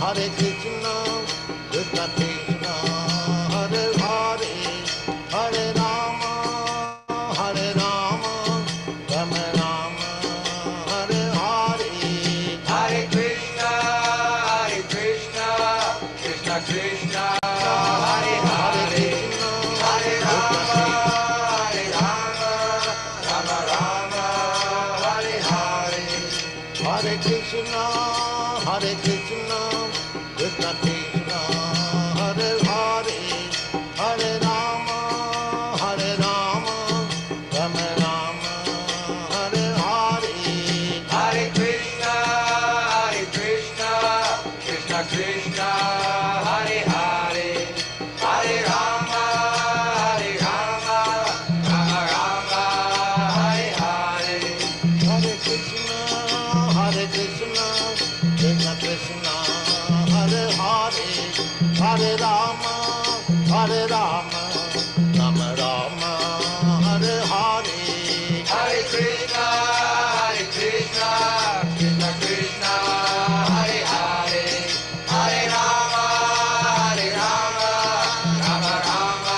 Hare Krishna, Krishna Krishna, Hare Hare, Hare Rama, Hare Rama, Rama Rama, Hare Hare. Hare Krishna, Krishna Krishna, Hare Hare, Hare Rama, Rama Rama, Hare Hare. Hare Krishna, Krishna Krishna, Hare Hare, Hare Rama, Rama Rama, Hare Hare. Hare Krishna, Krishna Krishna, Hare Hare, Hare Rama, Rama Rama, Hare Hare. Hare Krishna, Krishna Krishna, Hare Hare, Hare Rama, Rama Rama, Hare Hare. Hare Krishna, Krishna Krishna, Hare Hare, Hare Rama, Rama Rama,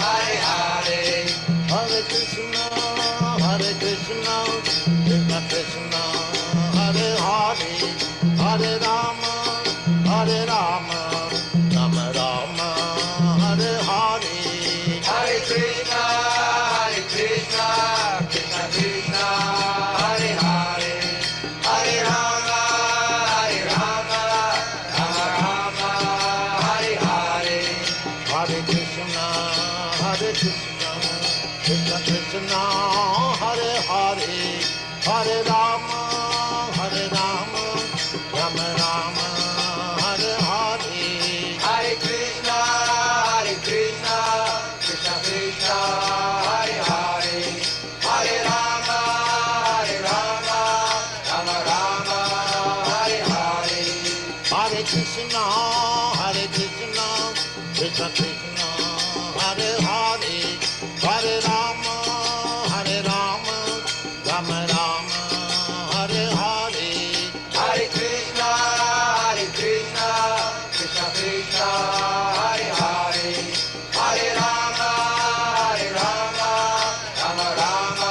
Hare Hare. Hare Krishna, Krishna Krishna, Hare Hare, Hare Rama, Rama Rama, Hare Hare. Hare Krishna, Krishna Krishna, Hare Hare, Hare Rama, Rama Rama, Hare Hare. Hare Krishna, Krishna Krishna, Hare Hare, Hare Rama, Rama Rama, Hare Hare. Hare Krishna, Krishna Krishna, Hare Hare, Hare Rama, Rama Rama, Hare Hare. Hare Krishna, Krishna Krishna, Hare Hare, Hare Rama, Rama Rama, Hare Hare. Hare Krishna, Krishna Krishna, Hare Hare, Hare Rama, Rama Rama,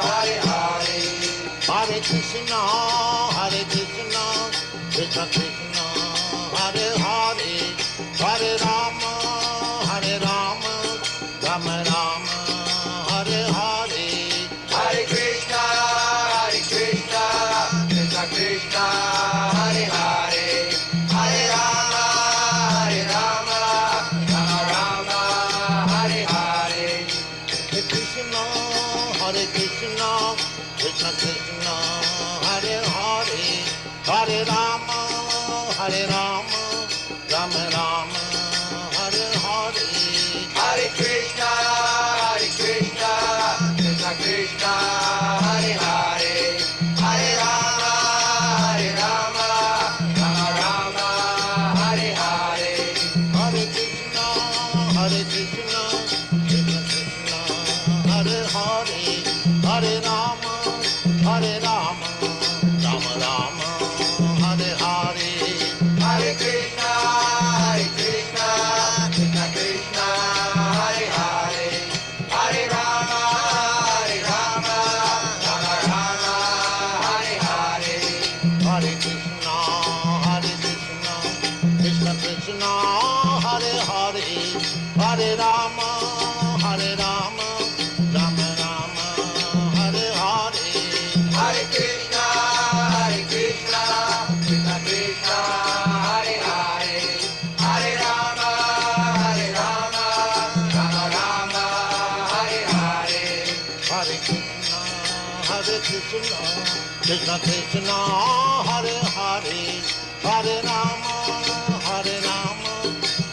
Hare Hare. Hare Krishna, Krishna Krishna, Hare Hare, Hare Rama, Rama Rama, Hare Hare. Hare Krishna, Krishna Krishna, Hare Hare, Hare Rama, Rama Rama, Hare Hare. Hare Krishna, Krishna Krishna, Hare Hare, Hare Rama, Rama Rama, Hare Hare. Hare Krishna, Krishna Krishna, Hare Hare, Hare Rama, Rama Rama, Hare Hare. Hare Krishna, Krishna Krishna, Hare Hare, Hare Rama, Rama Rama, Hare Hare. Hare Krishna, Krishna Krishna, Hare Hare, Hare Rama, Rama Rama, Hare Hare. Hare Krishna, Krishna Krishna, Hare Hare, Hare Rama, Rama Rama, Hare Hare. Hare Krishna, Krishna Krishna, Hare Hare, Hare Rama, Rama Rama, Hare Hare. Hare Krishna, Krishna Krishna, Hare Hare, Hare Rama,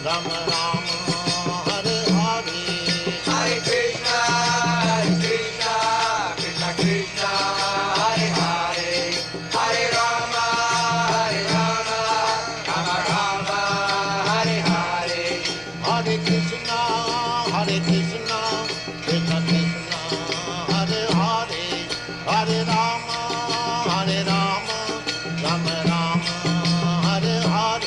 Rama Rama, Hare Hare. Hare Krishna, Krishna Krishna, Hare Hare, Hare Rama, Rama Rama, Hare Hare. Hare Krishna, Krishna Krishna, Hare Hare, Hare Rama, Rama Rama, Hare Hare.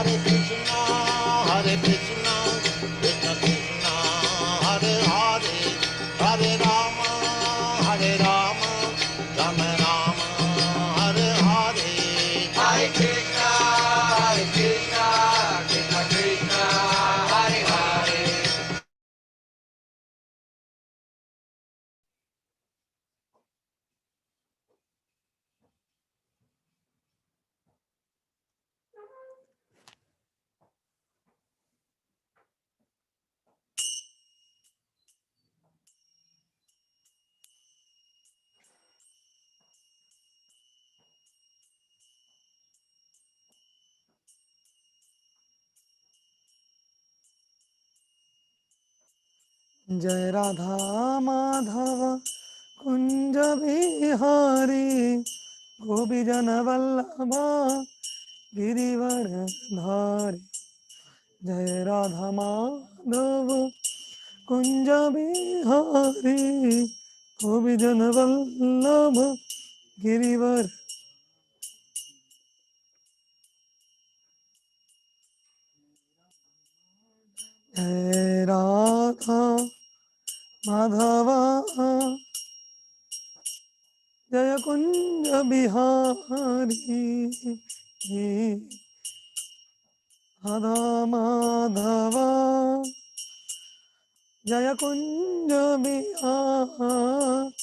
Hare Krishna, Krishna Krishna, Hare Hare, Hare Rama, Rama Rama, Hare Hare. Hare Krishna, Krishna Krishna, Hare Hare. जय राधा माधव कुंज बिहारी गोपीजन वल्लभा गिरिवर धारी। जय राधा माधव कुंज बिहारी गोपीजन वल्लभ गिरिवर। जय राधा माधवा जय कुंज बिहारी राधा माधवा जय Kunj Bihari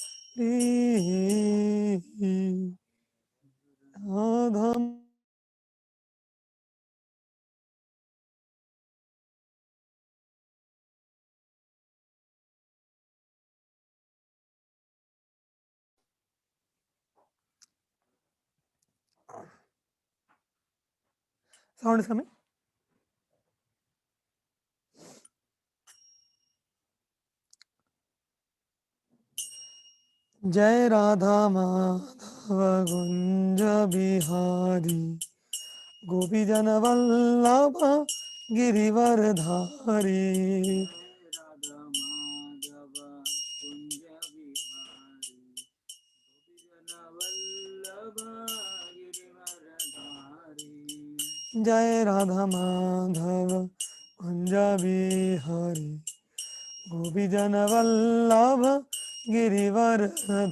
Radha. Sound is coming. जय राधा माधव कुंज बिहारी गोपीजन वल्लभ गिरिवर धारी। राधा माधव कुंज बिहारी गोपीजन वल्लभ गिरिवरधारी। जय राधा माधव कुंज बिहारी गोपीजन वल्लभ गिरिवर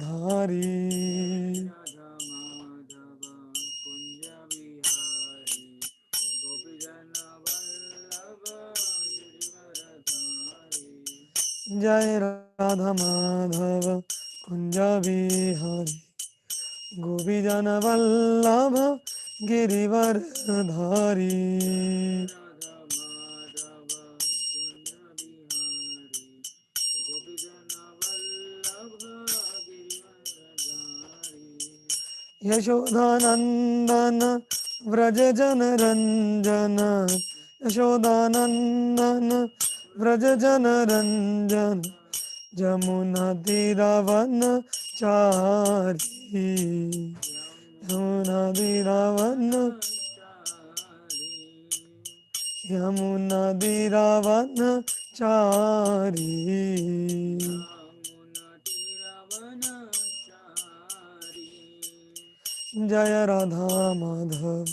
धारी। राधा माधव कुंज बिहारी गोपीजन वल्लभ गिरिवरधारी। जय राधा माधव कुंज बिहारी गोपीजन वल्लभ गिरिवर धारी। राधा माधव कुंज बिहारी गोपीजन वल्लभ गिरिवरधारी। यशोदानंदन व्रज जन रंजन यशोदानंदन व्रज जन रंजन जमुना तीरावन चारी। यमुना तीरावन यमुना तीरावन चारी। जय राधा माधव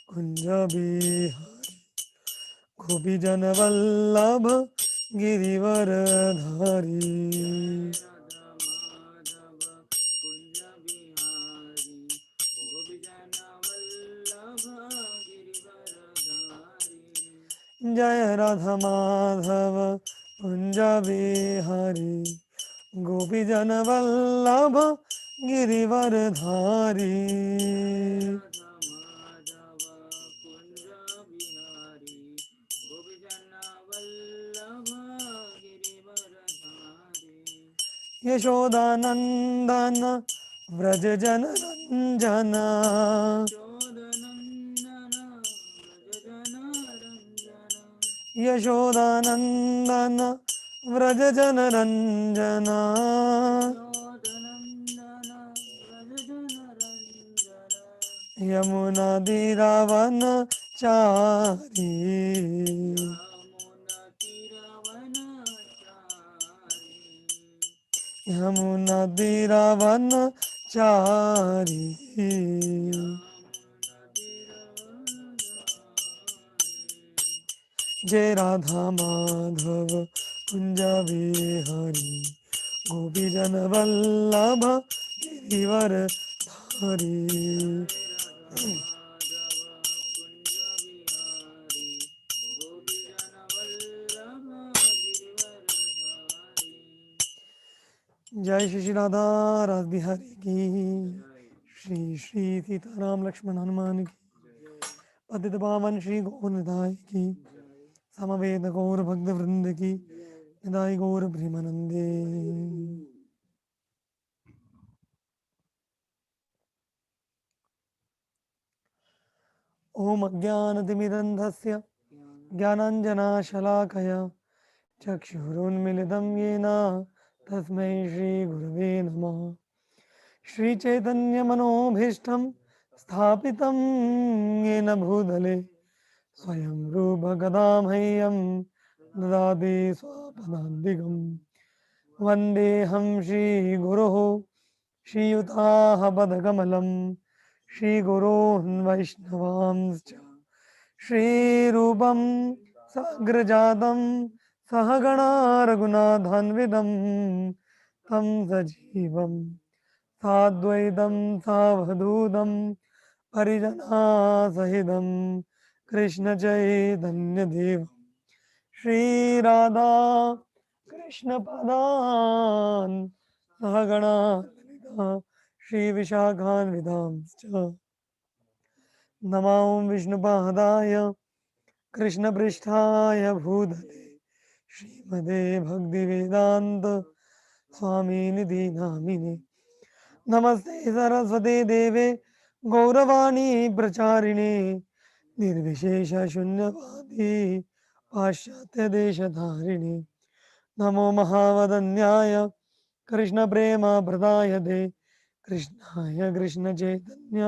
कुंज बिहारी गोपीजन वल्लभ गिरिवर धारी। राधा माधव कुंज बिहारी गोपीजन वल्लभ गिरिवरधारी। जय राधा माधव कुंज बिहारी गोपीजन वल्लभ गिरिवर धारी। राधा माधव कुंज बिहारी गोपीजन वल्लभ गिरिवरधारी। यशोदानंदन व्रज जन रंजन चोदनंदन व्रज जन रंजन। यशोदानंदन व्रज जन रंजन चोदनंदन व्रज जन रंजन। यमुना तीरावन चारी। यमुना तीरावन चारी। यमुना तीरावन चारी। यमुना तीरावन चारी। जय राधा माधव कुंज बिहारी गोपी जन वल्लभ गिरिवर धारी। जय राधा माधव कुंज बिहारी गोपीजन वल्लभ गिरिवरधारी। जय श्री श्री राधा रास बिहारी की, जय श्री श्री सीताराम लक्ष्मण हनुमान की, जय पतित पावन श्री गौरनिताय की, जय समवेत गौर भक्त वृंद की, जय। निताय गौर प्रेमानंदे। ओम अज्ञानतिमिरन्धस्य ज्ञानाञ्जनाशलाकया चक्षुरुन्मिलितं येन तस्मै श्रीगुरवे नमः। श्रीचैतन्यमनोभीष्टं स्थापितं येन भूतले स्वयं रूपगदामह्यं ददाति स्वापदान्तिकं। वन्देऽहं श्रीगुरोः श्रीयुताः पदकमलं श्रीगुरोन् वैष्णवांश्च श्रीरूपं साग्रजातं सहगणा रघुनाथान्वितं तं सजीवं साद्वैतं सावधूतं परिजनासहितं कृष्णचैतन्यदेवं श्रीराधा कृष्णपदान् सहगणा ललिता श्रीविशाखान्वितांश्च नमो विष्णुपादाय कृष्णपृष्ठाय भूतले श्रीमते भक्तिवेदान्त स्वामिनिधि नामिने। नमस्ते सरस्वते देवे गौरवाणी प्रचारिणे निर्विशेषशून्यवादी पाश्चात्यदेशधारिणे। नमो महावदन्याय कृष्णप्रेमप्रदायते कृष्णाय कृष्णचैतन्य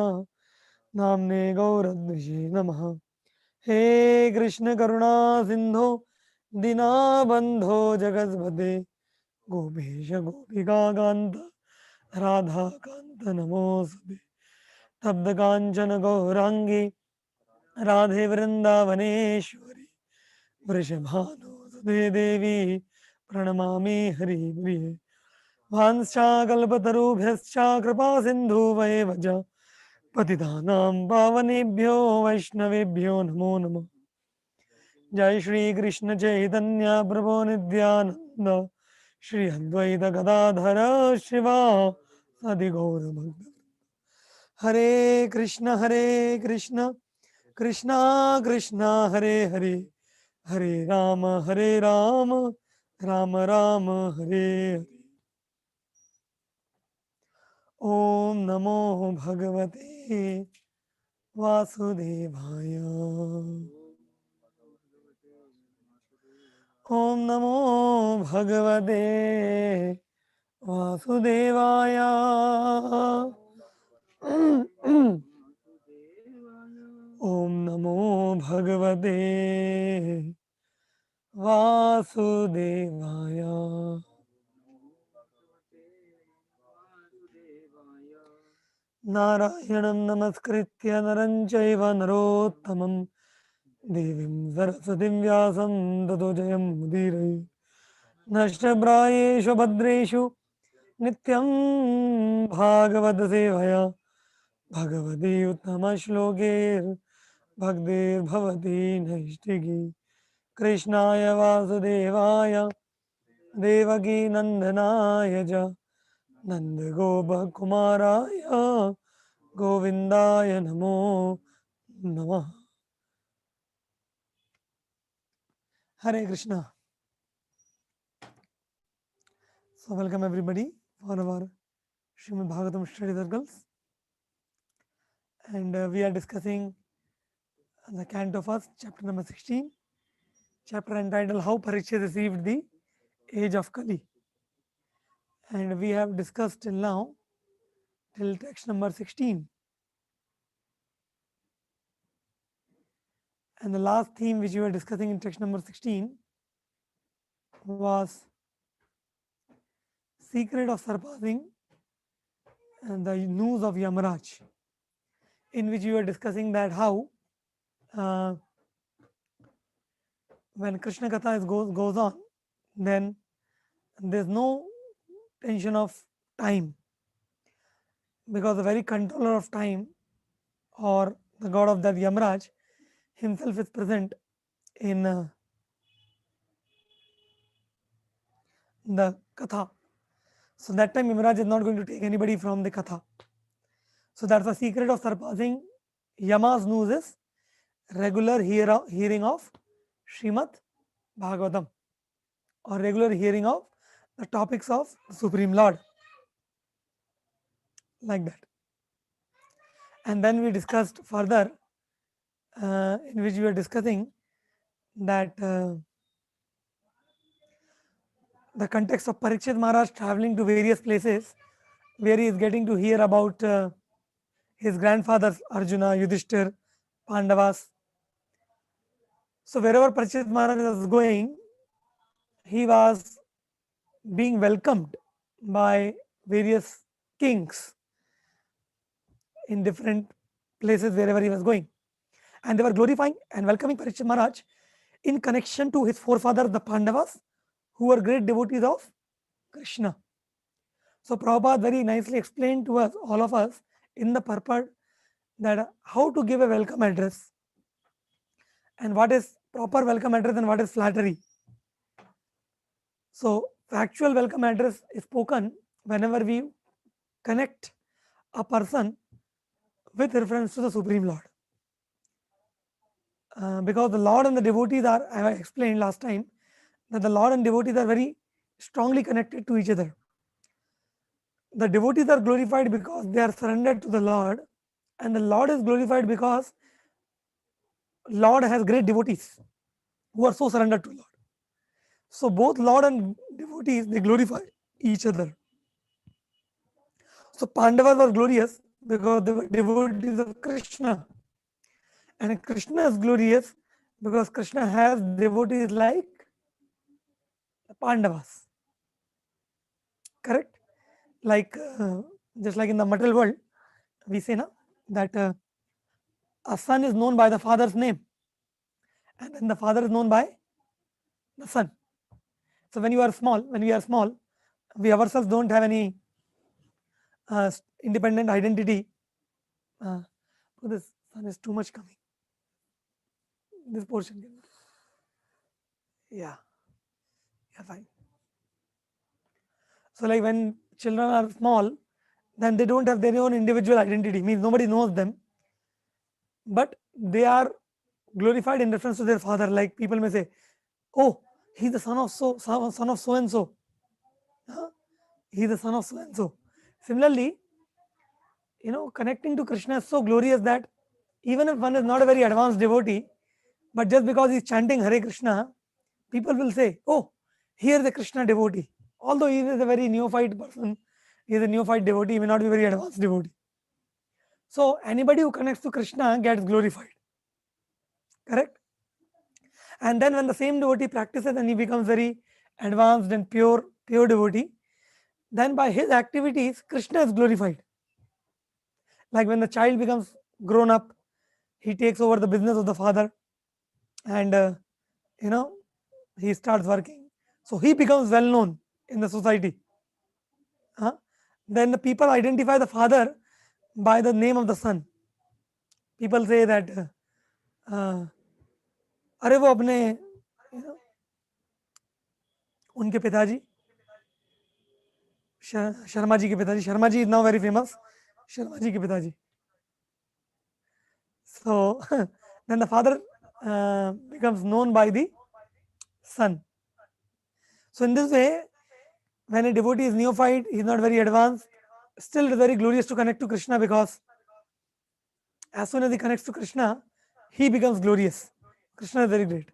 नाम्ने गौरद्विषे नमः। हे कृष्ण करुणा सिंधो दीनाबंधो जगत्पते गोपेश गोपिकान्त राधाकान्त नमोऽस्तुते। तप्त काञ्चन गौराङ्गी राधे वृन्दावनेश्वरी वृषभानुसुते देवी प्रणमामि हरिप्रिये। वांश्चाकल्पतरुभ्यश्च कृपा सिन्धुवैव च पतितानां पावनेभ्यो वैष्णवेभ्यो नमो नमः। जय श्री कृष्ण चैतन्य प्रभु नित्यानंद श्री अद्वैत गदाधर शिवा सदि गौर भक्त। हरे कृष्ण कृष्ण कृष्ण हरे हरे, हरे राम राम राम हरे हरे। ओम नमो भगवते वासुदेवाय। ओम नमो भगवते वासुदेवाय। ओम नमो भगवते वासुदेवाय। नारायणं नमस्कृत्य नरं चैव नरोत्तमं देवीं सरस्वतीं व्यासं ततो जयं मुदीरये। नष्टप्रायेषु भद्रेषु नित्यं भागवत सेवया भगवती उत्तमश्लोके भक्तिर्भवति नैष्टिकी। कृष्णाय वासुदेवाय देवकी नंदनाय च नन्दगोपकुमाराय गोविन्दाय नमो नमः। Hare Krishna. So welcome everybody for our Srimad Bhagavatam study circles, and we are discussing the canto first, chapter number 16, chapter entitled How Parikshit Received the Age of Kali. And we have discussed till now till text number 16. And the last theme which we were discussing in text number 16 was secret of surpassing and the news of Yamaraj, in which we were discussing that how uh, when Krishna Katha goes on, then there's no tension of time, because the very controller of time, or the god of that Yamraj himself, is present in the Katha. So that time Yamraj is not going to take anybody from the Katha. So that's the secret of surpassing Yama's news is regular hearing of Srimad Bhagavatam, or regular hearing of the topics of the Supreme Lord, like that. And then we discussed further, in which we were discussing that the context of Parikshit Maharaj traveling to various places where he is getting to hear about his grandfathers Arjuna, Yudhishthir, Pandavas. So wherever Parikshit Maharaj was going, he was being welcomed by various kings in different places wherever he was going. And they were glorifying and welcoming Parikshit Maharaj in connection to his forefathers, the Pandavas, who were great devotees of Krishna. So Prabhupada very nicely explained to us, all of us, in the purport, that how to give a welcome address, and what is proper welcome address and what is flattery. So actual welcome address is spoken whenever we connect a person with reference to the Supreme Lord. Because the Lord and the devotees are, I explained last time, that the Lord and devotees are very strongly connected to each other. The devotees are glorified because they are surrendered to the Lord, and the Lord is glorified because Lord has great devotees who are so surrendered to Lord. So both Lord and devotees, they glorify each other. So Pandavas were glorious because they were devotees of Krishna, and Krishna is glorious because Krishna has devotees like the Pandavas. Correct? Like just like in the material world, we say now that a son is known by the father's name, and then the father is known by the son. So when we are small, we ourselves don't have any independent identity. Uh, oh, this sun is too much coming. This portion, yeah, yeah, fine. So like when children are small, then they don't have their own individual identity. Means nobody knows them, but they are glorified in reference to their father. Like people may say, "Oh, he's the son of son of so and so. He's the son of so and so." Similarly, connecting to Krishna is so glorious that even if one is not a very advanced devotee, but just because he's chanting Hare Krishna, people will say, "Oh, here is a Krishna devotee." Although he is a very neophyte person, he is a neophyte devotee, he may not be very advanced devotee. So anybody who connects to Krishna gets glorified. Correct? And then when the same devotee practices and he becomes very advanced and pure devotee, then by his activities, Krishna is glorified. Like when the child becomes grown up, he takes over the business of the father, and you know he starts working. So he becomes well known in the society. Huh? Then the people identify the father by the name of the son. People say that अरे वो अपने उनके पिताजी शर्मा जी के पिताजी, Sharma ji is now very famous, Sharma ji के पिताजी. So then the father becomes known by the son. So in this way, when a devotee is neophyte, he is not very advanced, still it is very glorious to connect to Krishna, because as soon as he connects to Krishna, he becomes glorious. Krishna is very great.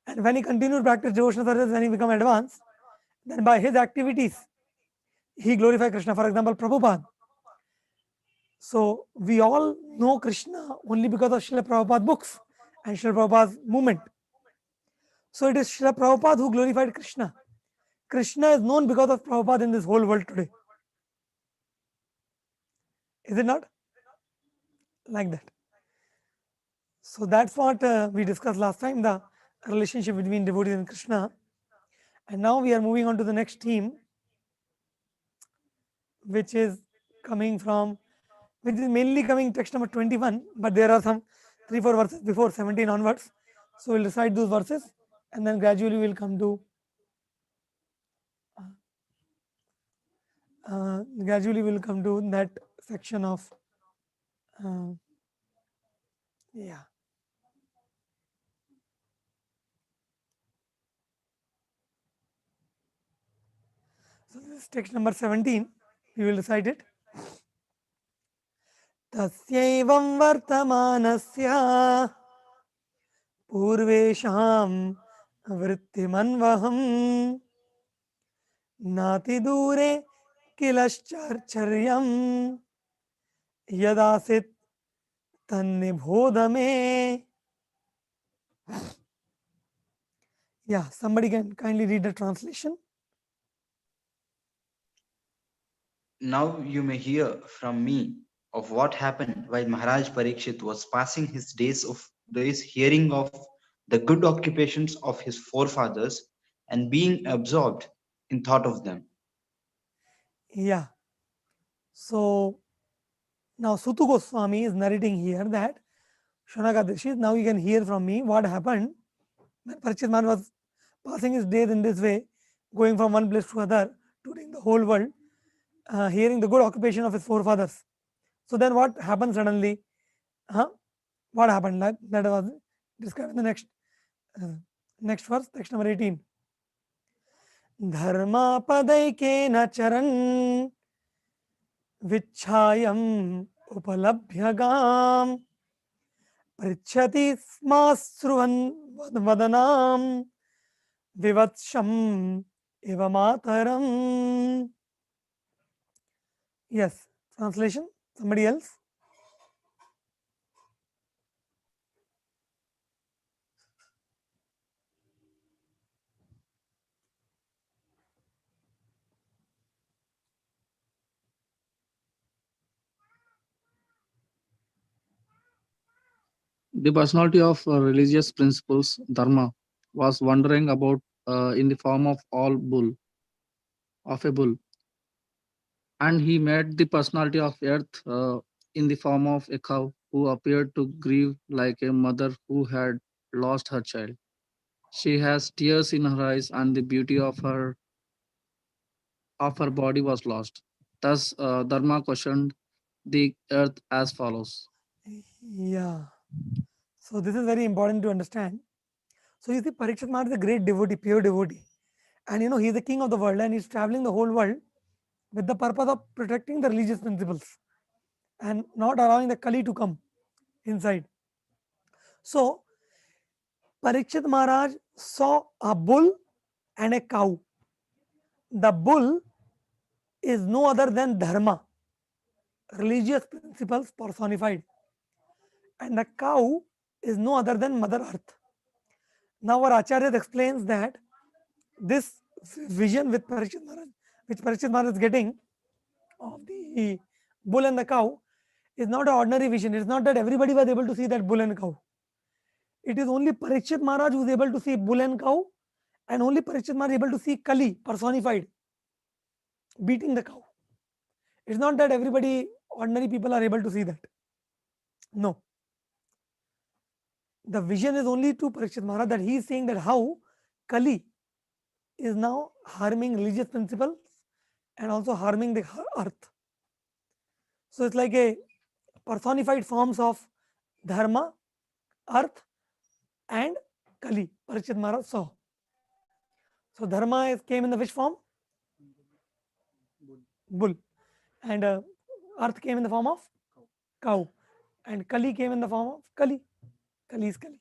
And when he continues to practice devotional service, when he becomes advanced, then by his activities, he glorifies Krishna. For example, Prabhupada. So we all know Krishna only because of Srila Prabhupada's books and Srila Prabhupada's movement. So it is Srila Prabhupada who glorified Krishna. Krishna is known because of Prabhupada in this whole world today. Is it not? Like that. So that's what we discussed last time, the relationship between devotees and Krishna. And now we are moving on to the next theme, which is coming from, which is mainly coming text number 21, but there are some 3-4 verses before 17 onwards. So we'll recite those verses and then gradually we'll come to that section of uh, yeah. So this is text number 17. We will recite it. तस्यैवं वर्तमानस्य पूर्वेषां वृत्तिमन्वहम् नातिदूरे किलश्चर्यं यदासित् तन्निबोध मे. Yeah, somebody can kindly read the translation. Now you may hear from me of what happened while Maharaj Parikshit was passing his days hearing of the good occupations of his forefathers and being absorbed in thought of them. Yeah. So now Sutu Goswami is narrating here that Shonakadashi, now you can hear from me what happened when Parikshit Man was passing his days in this way, going from one place to other, touring the whole world, hearing the good occupation of his forefathers. So then what happened suddenly? What happened? That was described in the next verse, text number 18. धर्मापदैकेन चरन् विच्छायम् उपलभ्य पृच्छति स्माश्रुवन् वदनां विवत्सम् इव मातरम्. Yes, translation. Somebody else? The personality of religious principles, Dharma, was wandering about in the form of a bull, and he met the personality of Earth in the form of a cow who appeared to grieve like a mother who had lost her child. She has tears in her eyes, and the beauty of her body was lost. Thus, Dharma questioned the earth as follows. Yeah. So this is very important to understand. So you see, Parikshit Maharaj is a great devotee, pure devotee. And he is the king of the world and he's traveling the whole world with the purpose of protecting the religious principles and not allowing the Kali to come inside. So Parikshit Maharaj saw a bull and a cow. The bull is no other than Dharma, religious principles personified. And the cow is no other than Mother Earth. Now our Acharya explains that this vision which Parikshit Maharaj is getting of the bull and the cow is not an ordinary vision. It's not that everybody was able to see that bull and cow. It is only Parikshit Maharaj who is able to see bull and cow, and only Parikshit Maharaj is able to see Kali personified beating the cow. It's not that everybody, ordinary people, are able to see that. No. The vision is only to Parikshit Maharaj that he is saying that how Kali is now harming religious principles and also harming the earth. So it's like a personified forms of Dharma, earth, and Kali. Parikshit Maharaj saw. So Dharma came in the which form? Bull. And earth came in the form of cow. And Kali came in the form of Kali. Kali is Kali.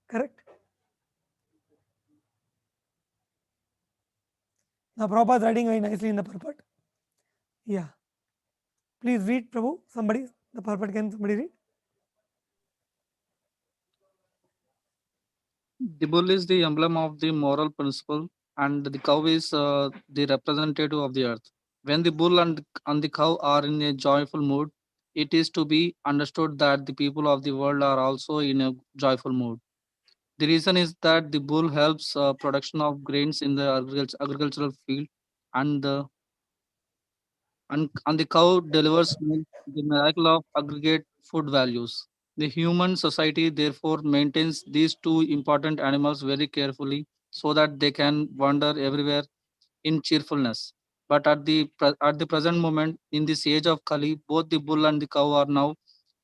Correct? Now Prabhupada is writing very nicely in the purport. Yeah. Please read, Prabhu. Somebody, the purport, can somebody read? The bull is the emblem of the moral principle, and the cow is the representative of the earth. When the bull and the cow are in a joyful mood, it is to be understood that the people of the world are also in a joyful mood. The reason is that the bull helps production of grains in the agricultural field, and the cow delivers milk, the miracle of aggregate food values. The human society therefore maintains these two important animals very carefully so that they can wander everywhere in cheerfulness. But at the present moment, in this age of Kali, both the bull and the cow are now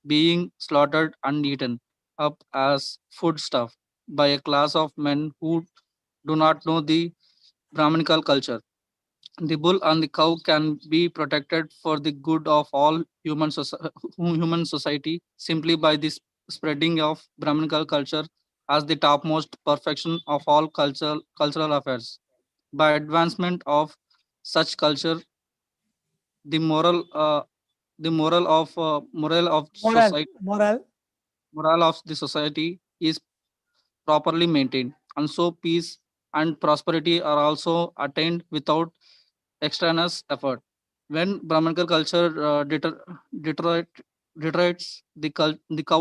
being slaughtered and eaten up as foodstuff by a class of men who do not know the Brahminical culture. The bull and the cow can be protected for the good of all human society simply by this spreading of Brahminical culture as the topmost perfection of all cultural affairs. By advancement of such culture, the Moral, moral. moral of the society is properly maintained, and so peace and prosperity are also attained without extraneous effort. When Brahmanical culture deteriorates, the cow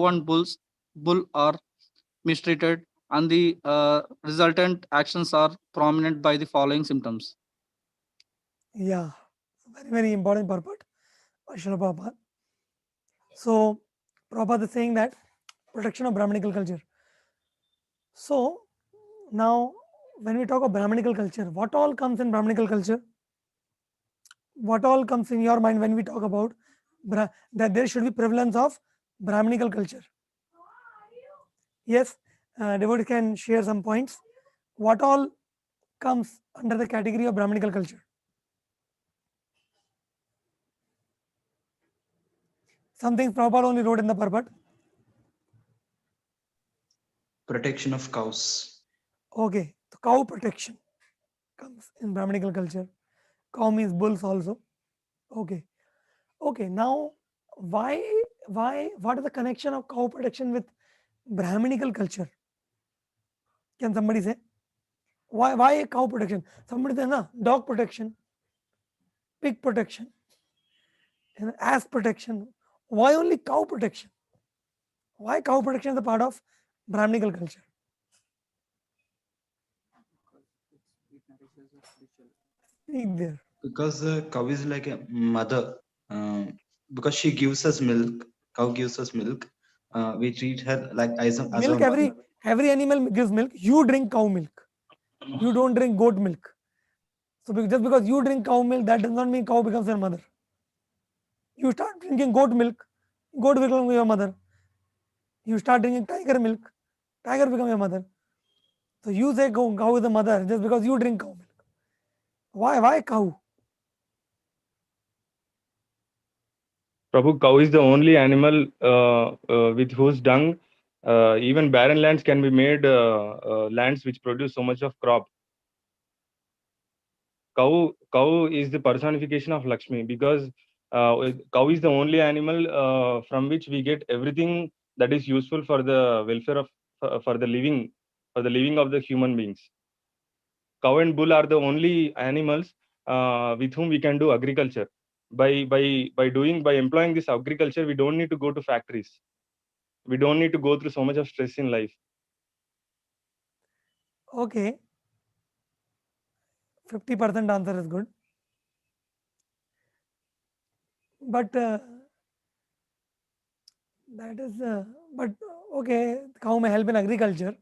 and bull are mistreated, and the resultant actions are prominent by the following symptoms. Yeah, very, very important purport. Vaishnava Prabhupada. So, Prabhupada is saying that protection of Brahminical culture. So, now when we talk of Brahminical culture, what all comes in Brahminical culture? What all comes in your mind when we talk about that there should be prevalence of Brahminical culture? Yes, devotee can share some points. What all comes under the category of Brahminical culture? Some things Prabhupada only wrote in the purport. Protection of cows. Okay, the cow protection comes in Brahminical culture. Cow means bulls also. Okay, okay. Now, what is the connection of cow protection with Brahminical culture? Can somebody say? Why cow protection? Somebody say, na, dog protection, pig protection, ass protection. Why only cow protection? Why cow protection is a part of Brahminical culture? Speak there. Because the cow is like a mother. Because she gives us milk. Cow gives us milk. We treat her like as our Milk, mother. every animal gives milk. You drink cow milk. You don't drink goat milk. So just because you drink cow milk, that does not mean cow becomes your mother. You start drinking goat milk, goat becomes your mother. You start drinking tiger milk, tiger becomes your mother. So you say cow is a mother just because you drink cow milk. Why cow? Prabhu, cow is the only animal with whose dung even barren lands can be made lands which produce so much of crop. Cow is the personification of Lakshmi because cow is the only animal from which we get everything that is useful for the welfare of for the living of the human beings. Cow and bull are the only animals with whom we can do agriculture. By employing this agriculture, we don't need to go to factories. We don't need to go through so much of stress in life. Okay, 50% answer is good. But that is, but okay, cow may help in agriculture,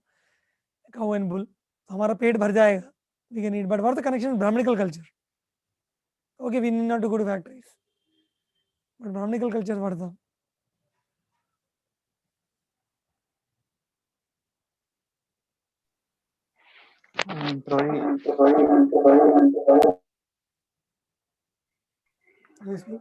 cow and bull. तो हमारा पेट भर जाएगा. We can eat. But what is the connection with Brahminical culture? Okay, we need not to go to factories. But Brahminical culture, what is the? You speak?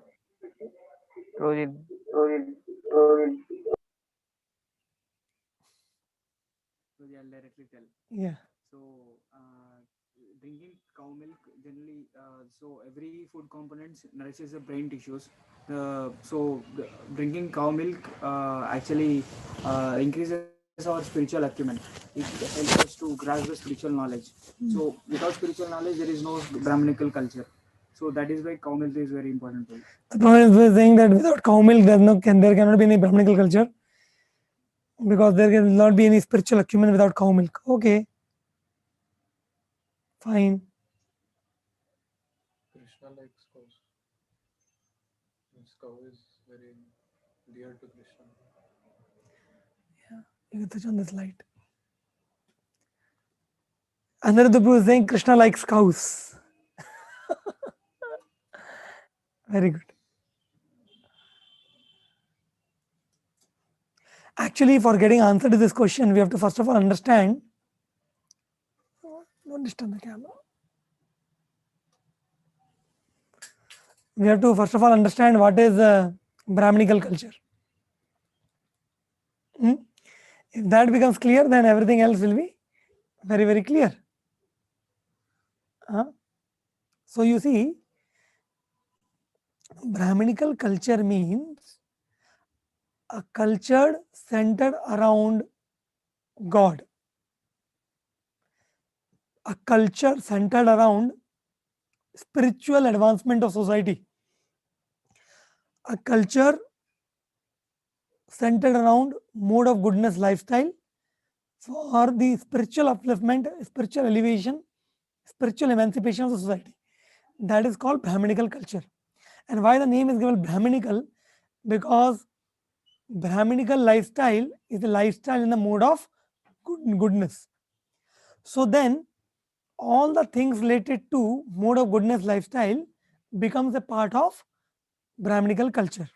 I'll directly tell. Yeah. So, drinking cow milk generally, so every food components nourishes the brain tissues. Drinking cow milk actually increases our spiritual acumen. It helps us to grasp the spiritual knowledge. So, without spiritual knowledge, there is no Brahminical culture. So that is why cow milk is very important to you. The point is saying that without cow milk, there cannot be any Brahminical culture. because there will not be any spiritual acumen without cow milk. Okay, fine. Krishna likes cows. His cow is very dear to Krishna. You can touch on this light. Another Prabhu is saying Krishna likes cows. Very good. Actually, for getting answer to this question, we have to first of all understand. Don't disturb the camera. We have to first of all understand what is Brahminical culture. Hmm? If that becomes clear, then everything else will be very, very clear. So you see, Brahminical culture means a culture centered around God, a culture centered around spiritual advancement of society, a culture centered around mode of goodness lifestyle for the spiritual upliftment, spiritual elevation, spiritual emancipation of the society. That is called Brahminical culture. And why the name is given Brahminical? Because Brahminical lifestyle is a lifestyle in the mode of goodness. So then all the things related to mode of goodness lifestyle becomes a part of Brahminical culture.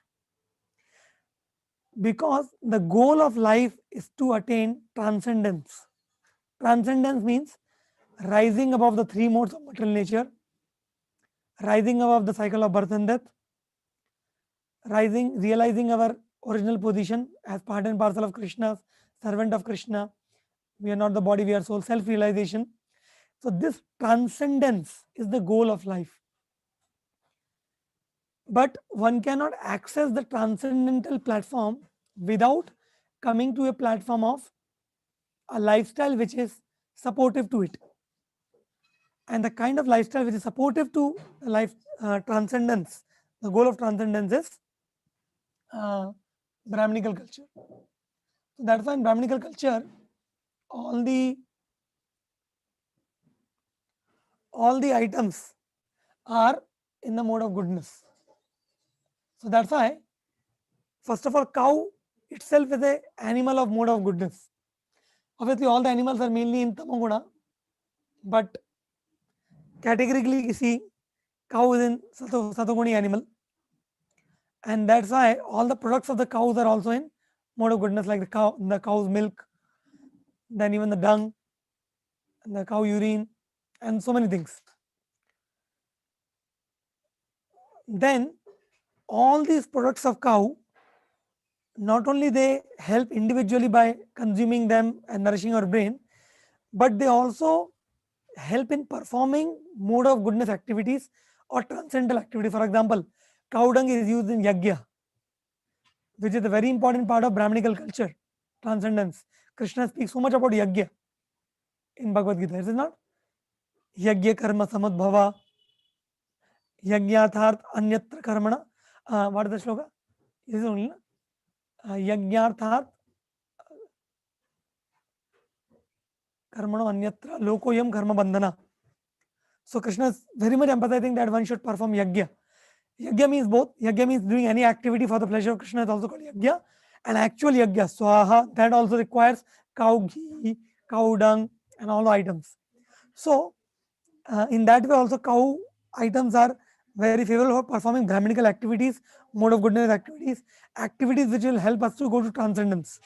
Because the goal of life is to attain transcendence. Transcendence means rising above the three modes of material nature, rising above the cycle of birth and death, realizing our original position as part and parcel of Krishna, servant of Krishna. We are not the body, we are soul, self realization. So, this transcendence is the goal of life. But one cannot access the transcendental platform without coming to a platform of a lifestyle which is supportive to it. And the kind of lifestyle which is supportive to life transcendence, the goal of transcendence is Brahminical culture. So that's why in Brahminical culture, all the items are in the mode of goodness. So that's why, first of all, cow itself is a animal of mode of goodness. Obviously, all the animals are mainly in Tamoguna, but categorically, you see, cow is in Satoguni animal, and that's why all the products of the cows are also in mode of goodness, like the cow's milk, then even the dung, the cow urine, and so many things. Then all these products of cow, not only they help individually by consuming them and nourishing our brain, but they also help in performing mode of goodness activities or transcendental activity. For example, cow dung is used in yagya, which is a very important part of Brahminical culture, transcendence. Krishna speaks so much about yagya in Bhagavad Gita, is it not? Yagya karma samadbhava, yagyatharth anyatra karmana. What is the shloka? Is it only? Yagyarthat karmano anyatra lokoyam karma bandhana. So Krishna is very much emphasizing that one should perform yagya. Yagya means both. Yagya means doing any activity for the pleasure of Krishna is also called yagya. And actual yagya, swaha, that also requires cow ghee, cow dung, and all the items. So in that way also cow items are very favorable for performing Brahminical activities, mode of goodness activities, activities which will help us to go to transcendence.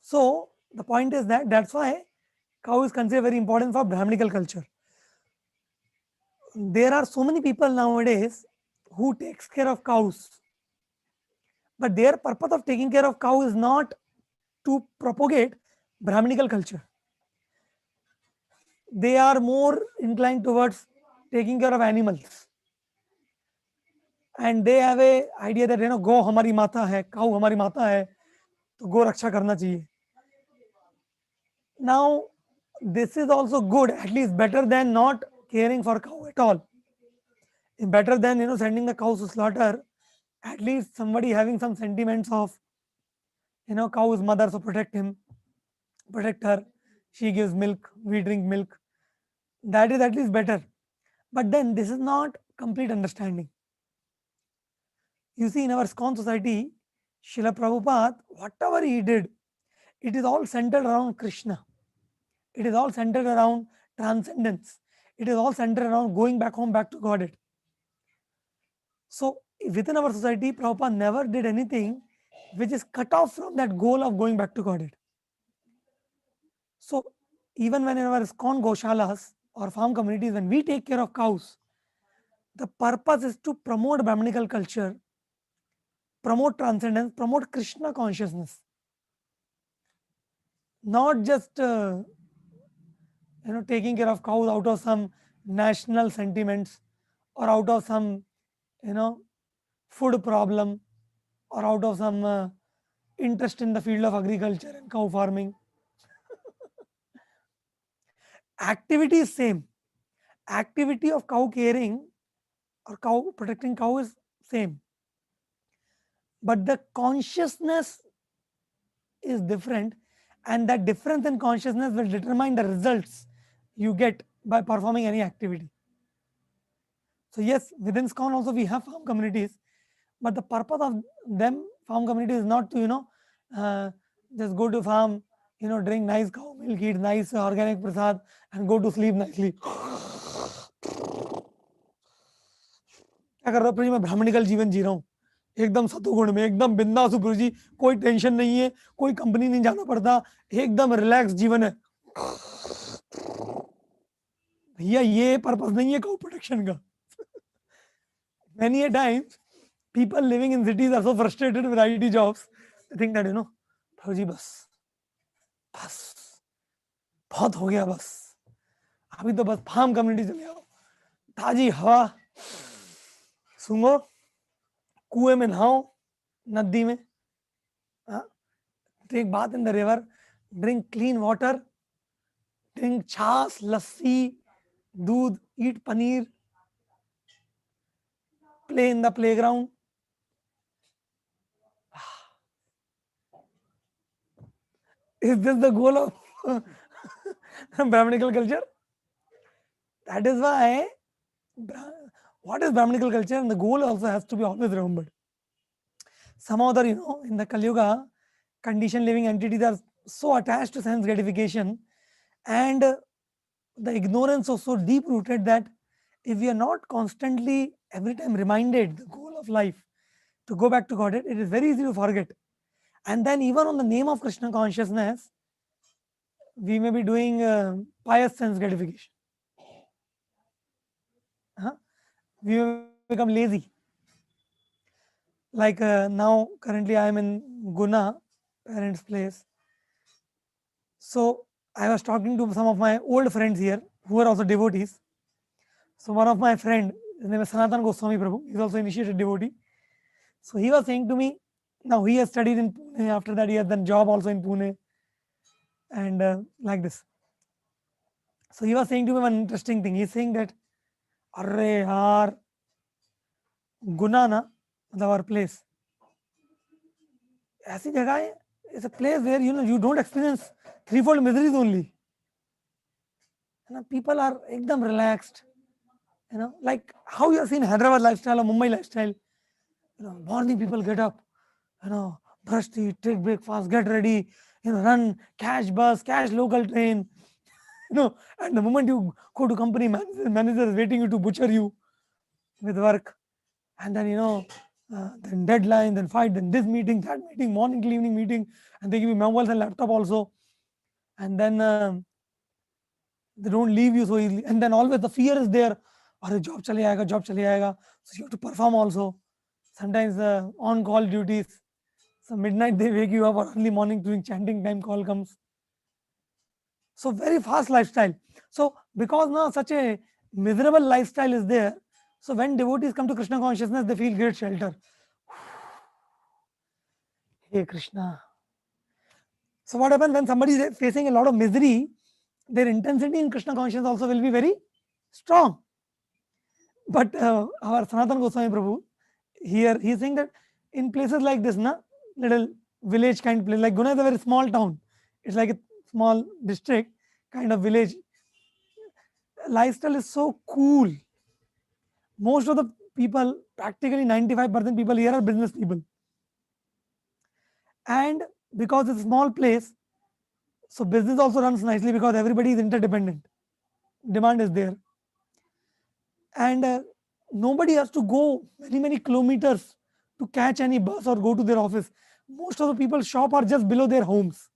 So the point is that that's why cow is considered very important for Brahminical culture. There are so many people nowadays who takes care of cows, but their purpose of taking care of cow is not to propagate Brahminical culture. They are more inclined towards taking care of animals, and they have a idea that गौ हमारी माता है, cow हमारी माता है, तो गौ रक्षा करना चाहिए. Now this is also good, at least better than not caring for cow at all. Better than sending the cows to slaughter at least somebody having some sentiments of, cow is mother, so protect him, protect her. She gives milk, we drink milk. That is at least better. But then this is not complete understanding. You see, in our ISKCON society, Srila Prabhupada, whatever he did, it is all centered around Krishna. It is all centered around transcendence. It is all centered around going back home, back to Godhead. So within our society, Prabhupada never did anything which is cut off from that goal of going back to Godhead. So even when in our ISKCON Goshalas or farm communities, when we take care of cows, the purpose is to promote Brahminical culture, promote transcendence, promote Krishna consciousness. Not just taking care of cows out of some national sentiments or out of some food problem or out of some interest in the field of agriculture and cow farming. Activity is same. Activity of cow caring or cow protecting cow is same, but the consciousness is different, and that difference in consciousness will determine the results you get by performing any activity. So yes, within ISKCON also we have farm communities, but the purpose of them farm community is not to just go to farm, drink nice cow milk, eat nice organic prasad and go to sleep nicely. क्या कर रहा हूँ प्रभु जी, मैं Brahminical जीवन जी रहा हूँ एकदम सतुगुण में, एकदम बिंदास हूँ प्रभु जी, कोई टेंशन नहीं है, कोई कंपनी नहीं जाना पड़ता, एकदम रिलैक्स जीवन है. भैया ये पर्पस नहीं है काउ प्रोटेक्शन का. Many a times people living in cities are so frustrated with IT jobs, they think that प्रभु जी बस बहुत हो गया, बस अभी तो बस फार्म कम्युनिटी चले आओ, ताजी हवा सूंघो, कुएं में नहाओ, नदी में, take bath in the river, drink clean water, drink chaach, lassi, दूध, ईट paneer, play in the playground. Is this the goal of Brahminical culture? That is why what is Brahminical culture, and the goal also has to be always remembered. Somehow or in the Kali Yuga, conditioned living entities are so attached to sense gratification, and the ignorance is so deep rooted that if we are not constantly every time reminded the goal of life to go back to Godhead, it is very easy to forget. And then even on the name of Krishna consciousness, we may be doing pious sense gratification. We may become lazy. Like now, currently I am in Guna, parents' place. So I was talking to some of my old friends here who are also devotees. So one of my friend, his name is Sanatana Goswami Prabhu, he is also initiated devotee. So he was saying to me, now he has studied in Pune, after that he has done job also in Pune, and like this. So he was saying to me one interesting thing. He is saying that, arre yaar, Guna na, our place, ऐसी जगह है, it's a place where you don't experience threefold miseries only. People are ekdam relaxed. Like how you have seen Hyderabad lifestyle or Mumbai lifestyle. Morning people get up, brush teeth, take breakfast, get ready, run, catch bus, catch local train, and the moment you go to company, manager is waiting you to butcher you with work, and then then deadline, then fight, then this meeting, that meeting, morning till evening meeting, and they give you mobiles and laptop also, and then they don't leave you so easily, and then always the fear is there, or job chale aayega, so you have to perform also. Sometimes on call duties, so midnight they wake you up, or early morning during chanting time call comes. So very fast lifestyle. So because now such a miserable lifestyle is there, so when devotees come to Krishna consciousness, they feel great shelter. Hey Krishna. So what happens when somebody is facing a lot of misery, their intensity in Krishna consciousness also will be very strong. But our Sanatana Goswami Prabhu, here he's saying that in places like this, na, little village kind of place, like Guna is a very small town. It's like a small district kind of village. Lifestyle is so cool. Most of the people, practically 95% people here are business people. And because it's a small place, so business also runs nicely because everybody is interdependent. Demand is there. And nobody has to go many kilometers to catch any bus or go to their office. Most of the people's shop are just below their homes.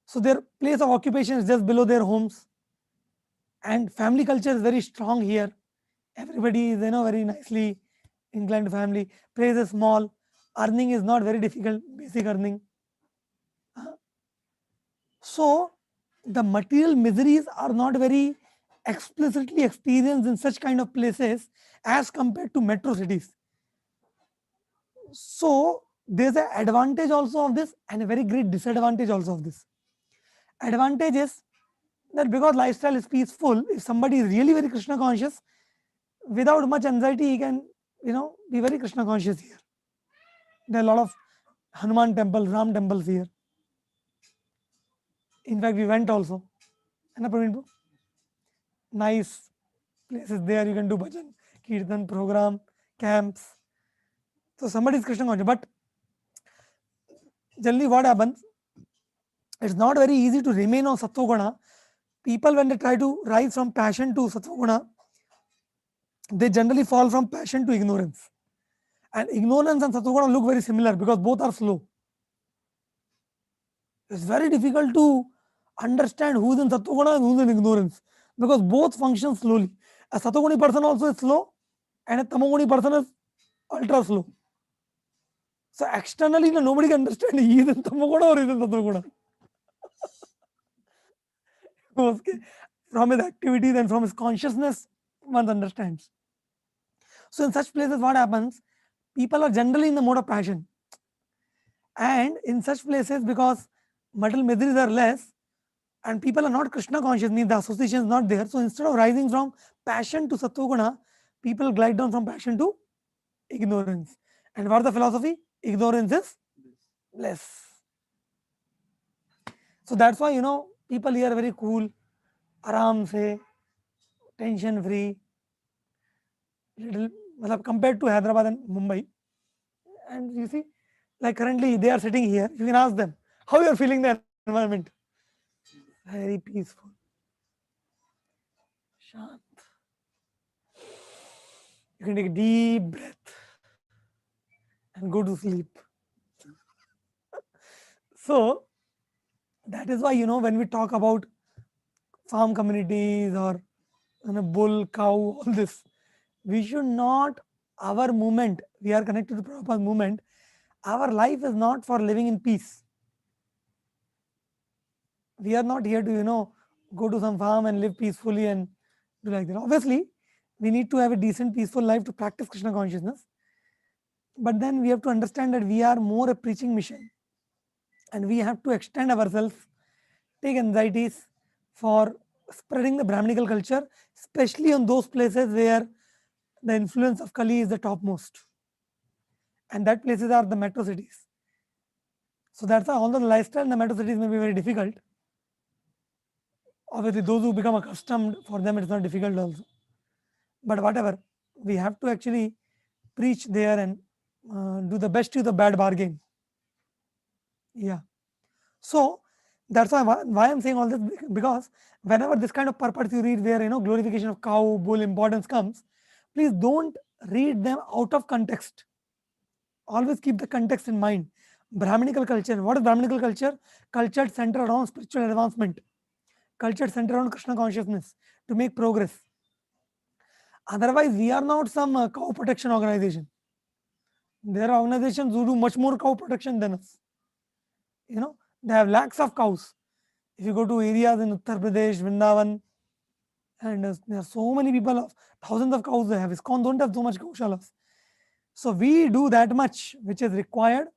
So their place of occupation is just below their homes. And family culture is very strong here. Everybody is, very nicely inclined to family. Place is small. Earning is not very difficult, basic earning. So the material miseries are not very explicitly experienced in such kind of places as compared to metro cities. So there's an advantage also of this and a very great disadvantage also of this. Advantage is that because lifestyle is peaceful, if somebody is really very Krishna conscious, without much anxiety, he can, be very Krishna conscious here. There are a lot of Hanuman temples, Ram temples here. In fact, we went also. And nice places there. You can do bhajan, kirtan, program, camps. So somebody is Krishna conscious. But generally, what happens? It's not very easy to remain on Sattva Guna. People, when they try to rise from passion to Sattva Guna, they generally fall from passion to ignorance. And ignorance and Sattva Guna look very similar because both are slow. It's very difficult to understand who's in Sattva Guna and who's in ignorance because both function slowly. A Sattva Guni person also is slow and a Tamoguni person is ultra slow. So externally, nobody can understand he is in Tamoguna or he is in Sattva Guna. Okay. From his activities and from his consciousness, one understands. So in such places, what happens? People are generally in the mode of passion. And in such places, because material miseries are less and people are not Krishna conscious, means the association is not there. So instead of rising from passion to Sattva Guna, people glide down from passion to ignorance. And what is the philosophy? Ignorance is bliss. So that's why, people here are very cool, aram se, tension free, little, compared to Hyderabad and Mumbai. And you see, like currently they are sitting here, you can ask them how you are feeling the environment. Very peaceful. Shant. You can take a deep breath and go to sleep. So that is why, when we talk about farm communities or bull, cow, all this, we should not, our movement, we are connected to Prabhupada's movement. Our life is not for living in peace. We are not here to, go to some farm and live peacefully and do like that. Obviously, we need to have a decent, peaceful life to practice Krishna consciousness. But then we have to understand that we are more a preaching mission and we have to extend ourselves, take anxieties for spreading the Brahminical culture, especially on those places where the influence of Kali is the topmost. And that places are the metro cities. So that's why, although the lifestyle in the metro cities may be very difficult, obviously those who become accustomed, for them it's not difficult also. But whatever, we have to actually preach there and do the best with the bad bargain. Yeah. So that's why I'm saying all this, because whenever this kind of purpose you read where glorification of cow, bull, importance comes, please don't read them out of context. Always keep the context in mind. Brahminical culture. What is Brahminical culture? Culture centered around spiritual advancement. Culture centered around Krishna consciousness to make progress. Otherwise, we are not some cow protection organization. There are organizations who do much more cow protection than us. They have lakhs of cows. If you go to areas in Uttar Pradesh, Vrindavan, and there are so many people, thousands of cows they have. ISKCON don't have so much gaushalas. So we do that much, which is required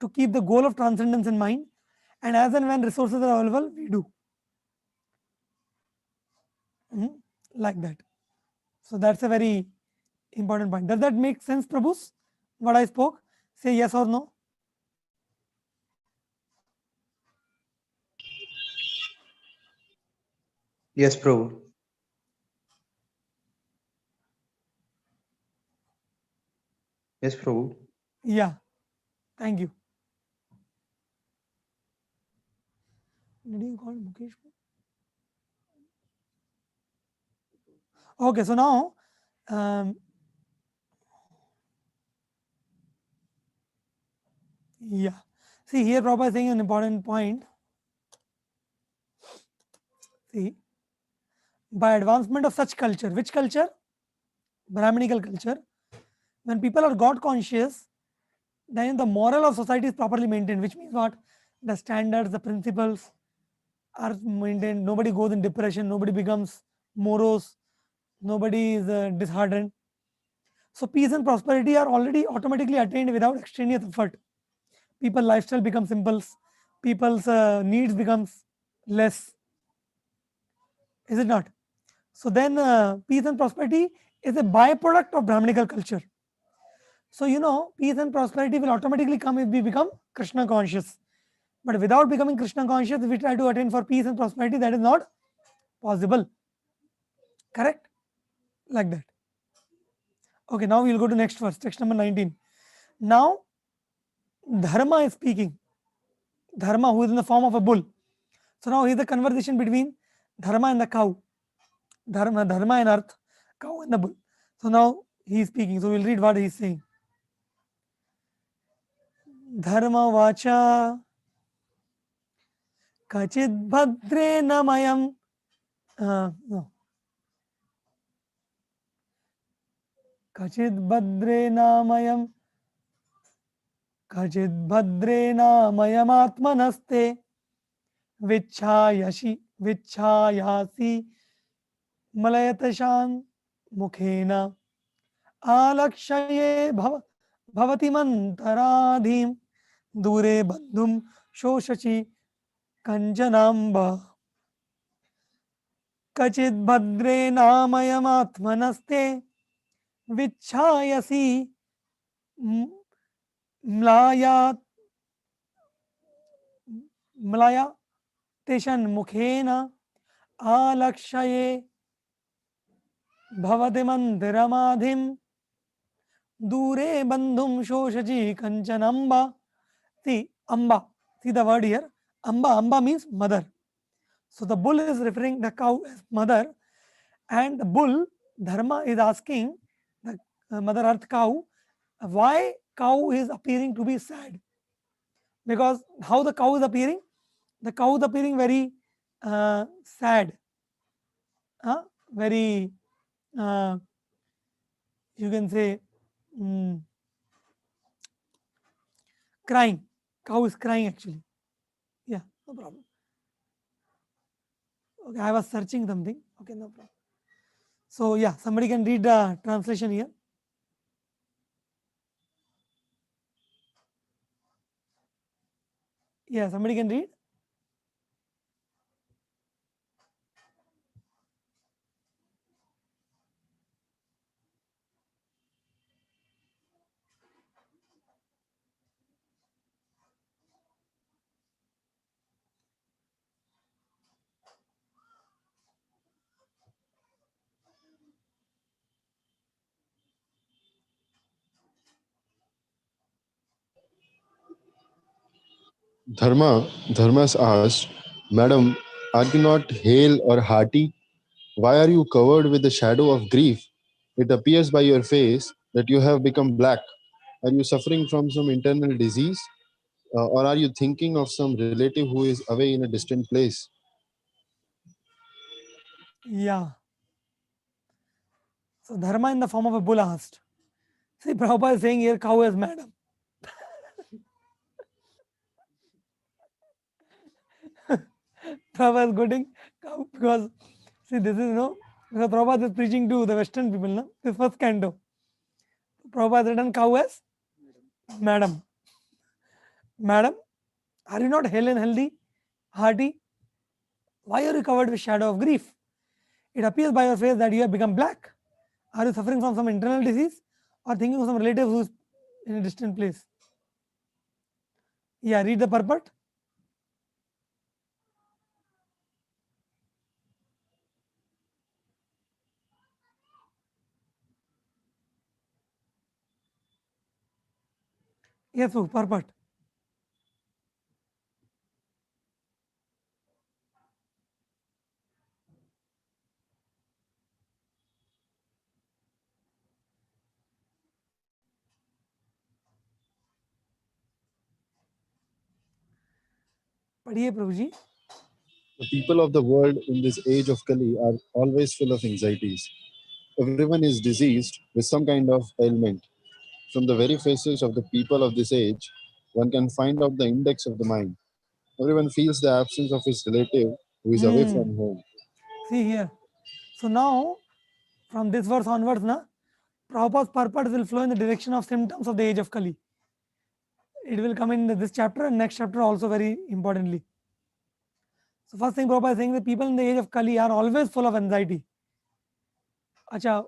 to keep the goal of transcendence in mind. And as and when resources are available, we do. Like that. So that's a very Important point. Does that make sense, Prabhus? What I spoke? Say yes or no. Yes, Prabhu. Yes, Prabhu. Yeah. Thank you. Did you call Mukesh? Okay, so now, um, yeah. See, here Prabhupada is saying an important point. See, by advancement of such culture, which culture? Brahminical culture. When people are God conscious, then the moral of society is properly maintained, which means what? The standards, the principles are maintained. Nobody goes in depression, nobody becomes morose, nobody is disheartened. So peace and prosperity are already automatically attained without extraneous effort. People's lifestyle becomes simple, people's needs becomes less, is it not? So then peace and prosperity is a byproduct of Brahminical culture. So peace and prosperity will automatically come if we become Krishna conscious. But without becoming Krishna conscious, if we try to attain for peace and prosperity, that is not possible. Correct? Like that. Okay, now we'll go to next verse, text number 19. Now, Dharma is speaking. Dharma, who is in the form of a bull. So now here's the conversation between Dharma and the cow. Dharma and earth, cow and the bull. So now he is speaking. So we'll read what he is saying. Dharma vacha kachid bhadre namayam. No. Kachid bhadre namayam. Kachid bhadre namayam atmanaste. Vichhayasi मलयतशान मुखेन आलक्षये भवति मंतराधीम दूरे बंधुम शोषचि कंजनाम्ब कचिद भद्रे नामयमात्मनस्ते विच्छायसि म्लाया म्लाया तेषन मुखेन आलक्षये भवति मंदिरमाधिम दूरे बंधुम शोषजी कंचन amba. See, amba. See the word here. Amba means mother. So the bull is referring the cow as mother, and the bull Dharma is asking the mother earth cow why cow is appearing to be sad. Because how the cow is appearing? The cow is appearing very sad, very you can say mm, crying. Cow is crying actually. Yeah, no problem. Okay, I was searching something. Okay, no problem. So yeah, somebody can read the translation here. Yeah, somebody can read. Dharmas asked, Madam, are you not hale or hearty? Why are you covered with the shadow of grief? It appears by your face that you have become black. Are you suffering from some internal disease? Or are you thinking of some relative who is away in a distant place? Yeah. So Dharma in the form of a bull asked. See, Prabhupada is saying here cow is madam. Prabhupada is quoting cow because see this is because Prabhupada is preaching to the Western people. No? This first canto. Prabhupada has written cow as madam. Madam, are you not hale and healthy, hearty? Why are you covered with shadow of grief? It appears by your face that you have become black. Are you suffering from some internal disease or thinking of some relative who's in a distant place? Yeah, read the purport. Yes, purport. पढ़िए प्रभु जी. The people of the world in this age of Kali are always full of anxieties. Everyone is diseased with some kind of ailment. From the very faces of the people of this age, one can find out the index of the mind. Everyone feels the absence of his relative who is away from home. See here. So now, from this verse onwards, na, Prabhupada's purport will flow in the direction of symptoms of the age of Kali. It will come in this chapter and next chapter also very importantly. So first thing Prabhupada is saying, the people in the age of Kali are always full of anxiety. Acha,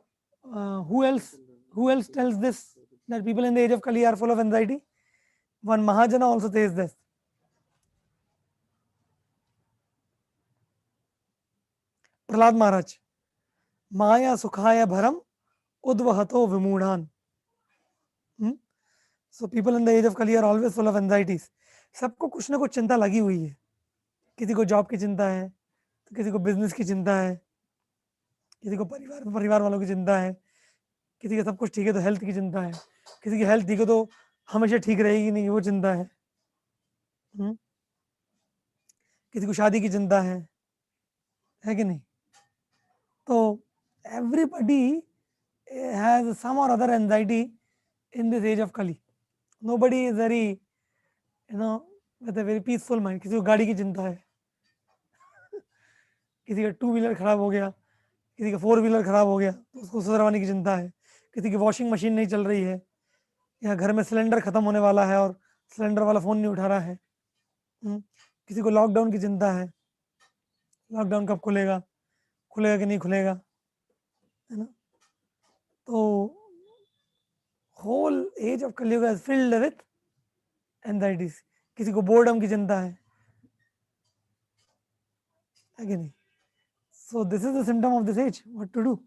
who else tells this, that people in the age of Kali are full of anxiety? One Mahajana also says this. Prahlad Maharaj. Maya Sukhaya Bharam Udvahato Vimudhan. So people in the age of Kali are always full of anxieties. सबको कुछ ना कुछ चिंता लगी हुई है. किसी को जॉब की चिंता है, तो किसी को बिजनेस की चिंता है, किसी को परिवार वालों की चिंता है, किसी का सब कुछ ठीक है तो हेल्थ की चिंता है, किसी की हेल्थ ठीक है तो हमेशा ठीक रहेगी नहीं वो चिंता है. किसी को शादी की चिंता है कि नहीं? तो everybody has some or other anxiety in this age of Kali. Nobody is very, with a very peaceful mind. किसी को गाड़ी की चिंता है, किसी का 2 व्हीलर खराब हो गया, किसी का 4 व्हीलर खराब हो गया तो उसको सुधरवाने की चिंता है, किसी की वॉशिंग मशीन नहीं चल रही है, या घर में सिलेंडर खत्म होने वाला है और सिलेंडर वाला फ़ोन नहीं उठा रहा है. किसी को लॉकडाउन की चिंता है, लॉकडाउन कब खुलेगा कि नहीं खुलेगा, है ना? तो whole age of Kali Yuga is filled with anxieties. किसी को बोर्डम की चिंता है कि नहीं? So this is the symptom of this age. What to do?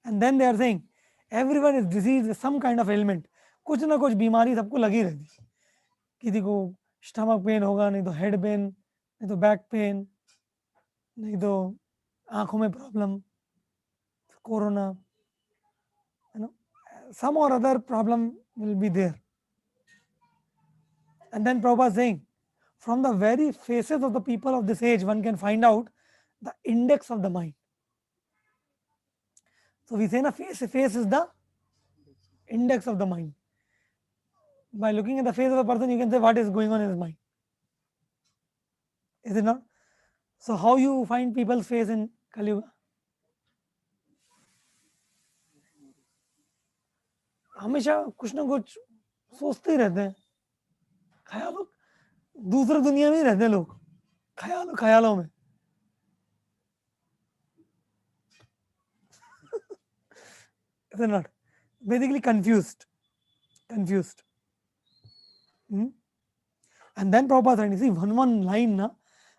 And then they are saying everyone is diseased with some kind of ailment. कुछ ना कुछ बीमारी सबको लगी रहती. किसी को स्टमक पेन होगा, नहीं तो हेड पेन, नहीं तो बैक पेन, नहीं तो आंखों में problem, corona, some or other problem will be there. And then Prabhupada is saying, from the very faces of the people of this age, one can find out the index of the mind. So we say na face is the index of the mind. By looking at the face of a person, you can say what is going on in his mind. Is it not? So how you find people's face in Kali Yuga? हमेशा कुछ ना कुछ सोचते ही रहते हैं, ख्यालों, दूसरे दुनिया में ही रहते हैं लोग, ख्यालों में. Is it not? Basically confused. And then Prabhupada said, you see, one line, na,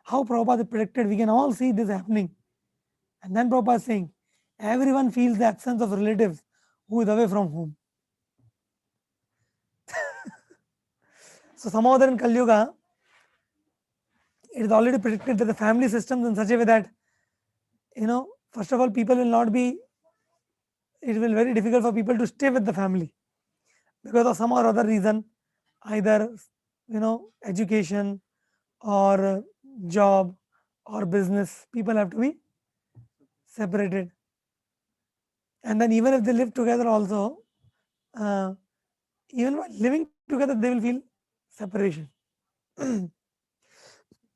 how Prabhupada predicted, we can all see this happening. And then Prabhupada is saying, everyone feels the absence of relatives who is away from home. So somehow there in Kali Yuga, it is already predicted that the family systems in such a way that, first of all, people will not be, it will be very difficult for people to stay with the family because of some or other reason, either, education or job or business, people have to be separated. And then even if they live together also, even while living together, they will feel separation.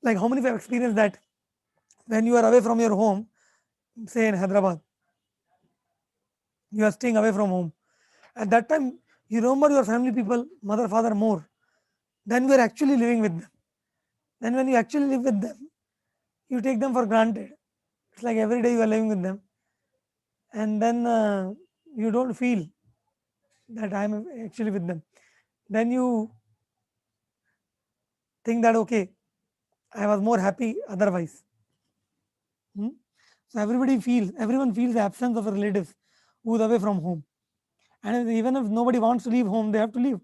Like how many of you have experienced that when you are away from your home, say in Hyderabad, you are staying away from home. At that time, you remember your family people, mother, father more than you are actually living with them. Then when you actually live with them, you take them for granted. It's like every day you are living with them. and then you don't feel that I'm actually with them, then you think that okay, I was more happy otherwise. Hmm? So everyone feels the absence of a relative who's away from home, and even if nobody wants to leave home, they have to leave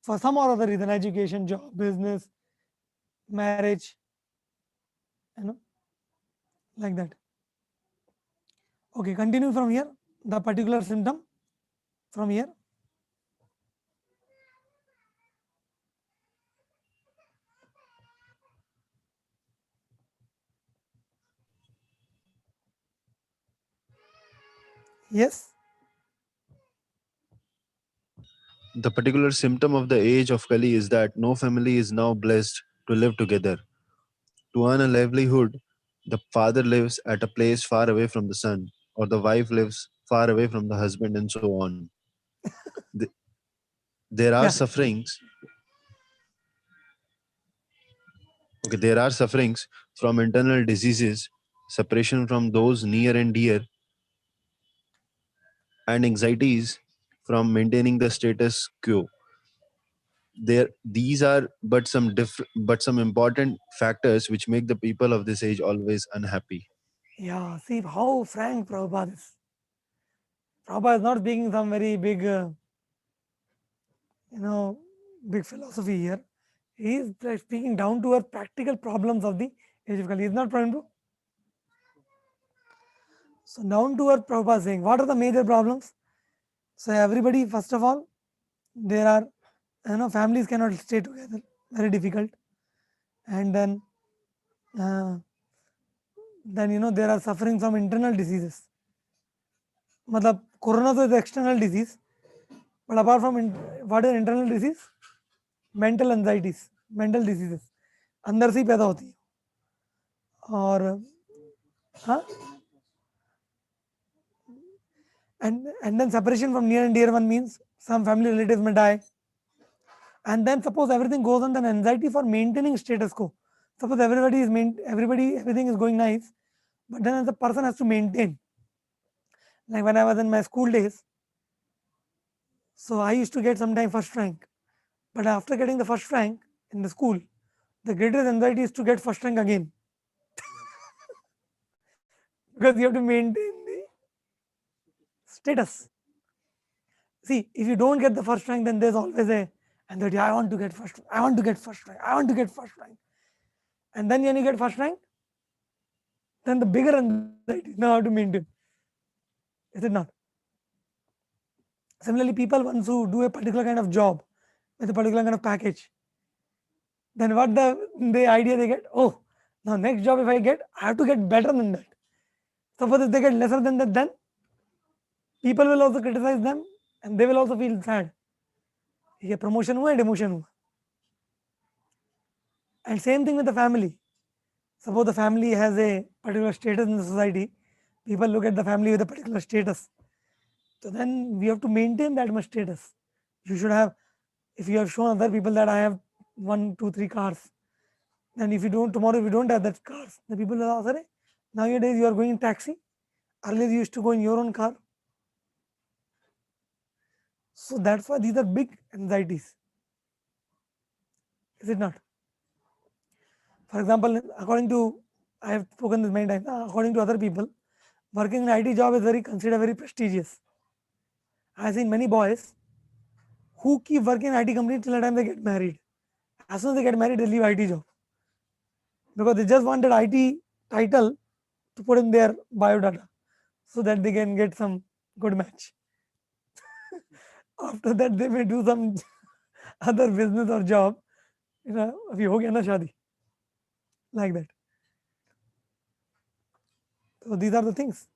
for some or other reason: education, job, business, marriage, you know, like that. Okay, continue from here. The particular symptom from here. Yes. The particular symptom of the age of Kali is that no family is now blessed to live together. To earn a livelihood, the father lives at a place far away from the son, or the wife lives far away from the husband, and so on. Th- There are Yeah. sufferings. Okay, there are sufferings from internal diseases, separation from those near and dear, and anxieties from maintaining the status quo. These are but some important factors which make the people of this age always unhappy. Yeah. See how frank Prabhupada is. Prabhupada is not speaking some very big, you know, big philosophy here. He is like speaking down to earth practical problems of the age of Kali. He is not trying to. So down to earth Prabhupada is saying, what are the major problems? So everybody, first of all, there are, families cannot stay together. Very difficult. And uh, then there are suffering from internal diseases. मतलब corona तो is external disease, but apart from what is internal disease? Mental anxieties, mental diseases अंदर से ही पैदा होती है. और हाँ, and then separation from near and dear one means some family relatives may die, and then suppose everything goes on, then anxiety for maintaining status quo. Suppose everything is going nice, but then the person has to maintain. Like when I was in my school days, so I used to get sometime first rank, but after getting the first rank in the school, the greatest anxiety is to get first rank again because you have to maintain the status. See, if you don't get the first rank, then there's always a anxiety. I want to get first. I want to get first rank. I want to get first rank. And then when you get first rank, then the bigger anxiety now how to maintain. Is it not? Similarly, people once who do a particular kind of job with a particular kind of package, then what the idea they get? Oh, now next job if I get, I have to get better than that. Suppose if they get lesser than that, then people will also criticize them and they will also feel sad. ये promotion हुआ है demotion हुआ. And same thing with the family. Suppose the family has a particular status in the society, people look at the family with a particular status. So then we have to maintain that much status. You should have, if you have shown other people that I have 1, 2, 3 cars, then if you don't, tomorrow if you don't have that cars, the people will ask, "Arey, nowadays you are going in taxi, earlier you used to go in your own car." So that's why these are big anxieties. Is it not? For example, according to, I have spoken this many times, according to other people, working in IT job is very considered very prestigious. I have seen many boys who keep working in IT company till the time they get married. As soon as they get married, they leave IT job because they just wanted IT title to put in their biodata so that they can get some good match. After that, they may do some other business or job. अभी हो गया ना शादी, like that. So these are the things.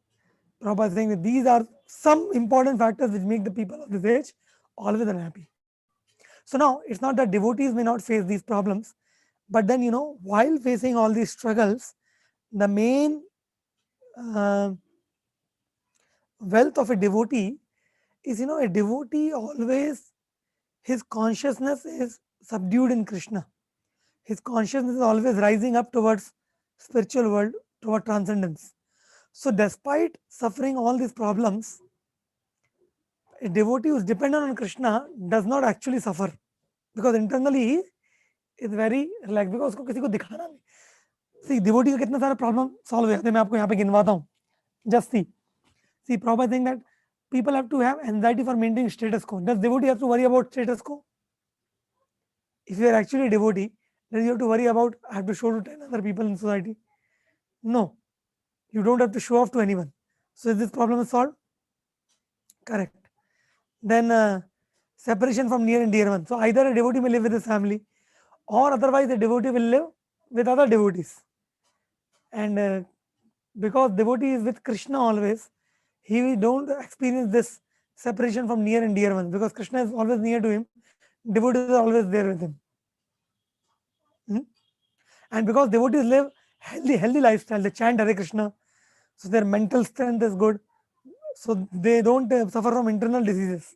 Prabhupada is saying that these are some important factors which make the people of this age always unhappy. So now it's not that devotees may not face these problems, but then while facing all these struggles, the main uh, wealth of a devotee is a devotee always, his consciousness is subdued in Krishna. His consciousness is always rising up towards spiritual world, toward transcendence. So, despite suffering all these problems, a devotee who is dependent on Krishna does not actually suffer because internally he is very relaxed because उसको किसी को दिखाना नहीं. See, devotee का कितना सारा problem solve हो जाते हैं. मैं आपको यहाँ पे गिनवाता हूँ. Just see. See, Prabhupada saying that people have to have anxiety for maintaining status quo. Does devotee have to worry about status quo? If you are actually a devotee, then you have to worry about I have to show to 10 other people in society. No, you don't have to show off to anyone. So is this problem is solved? Correct. Then separation from near and dear one. So either a devotee may live with his family, or otherwise a devotee will live with other devotees. And because devotee is with Krishna always, he don't experience this separation from near and dear ones because Krishna is always near to him. Devotees are always there with him. And because devotees live healthy lifestyle, they chant Hare Krishna, so their mental strength is good, so they don't suffer from internal diseases.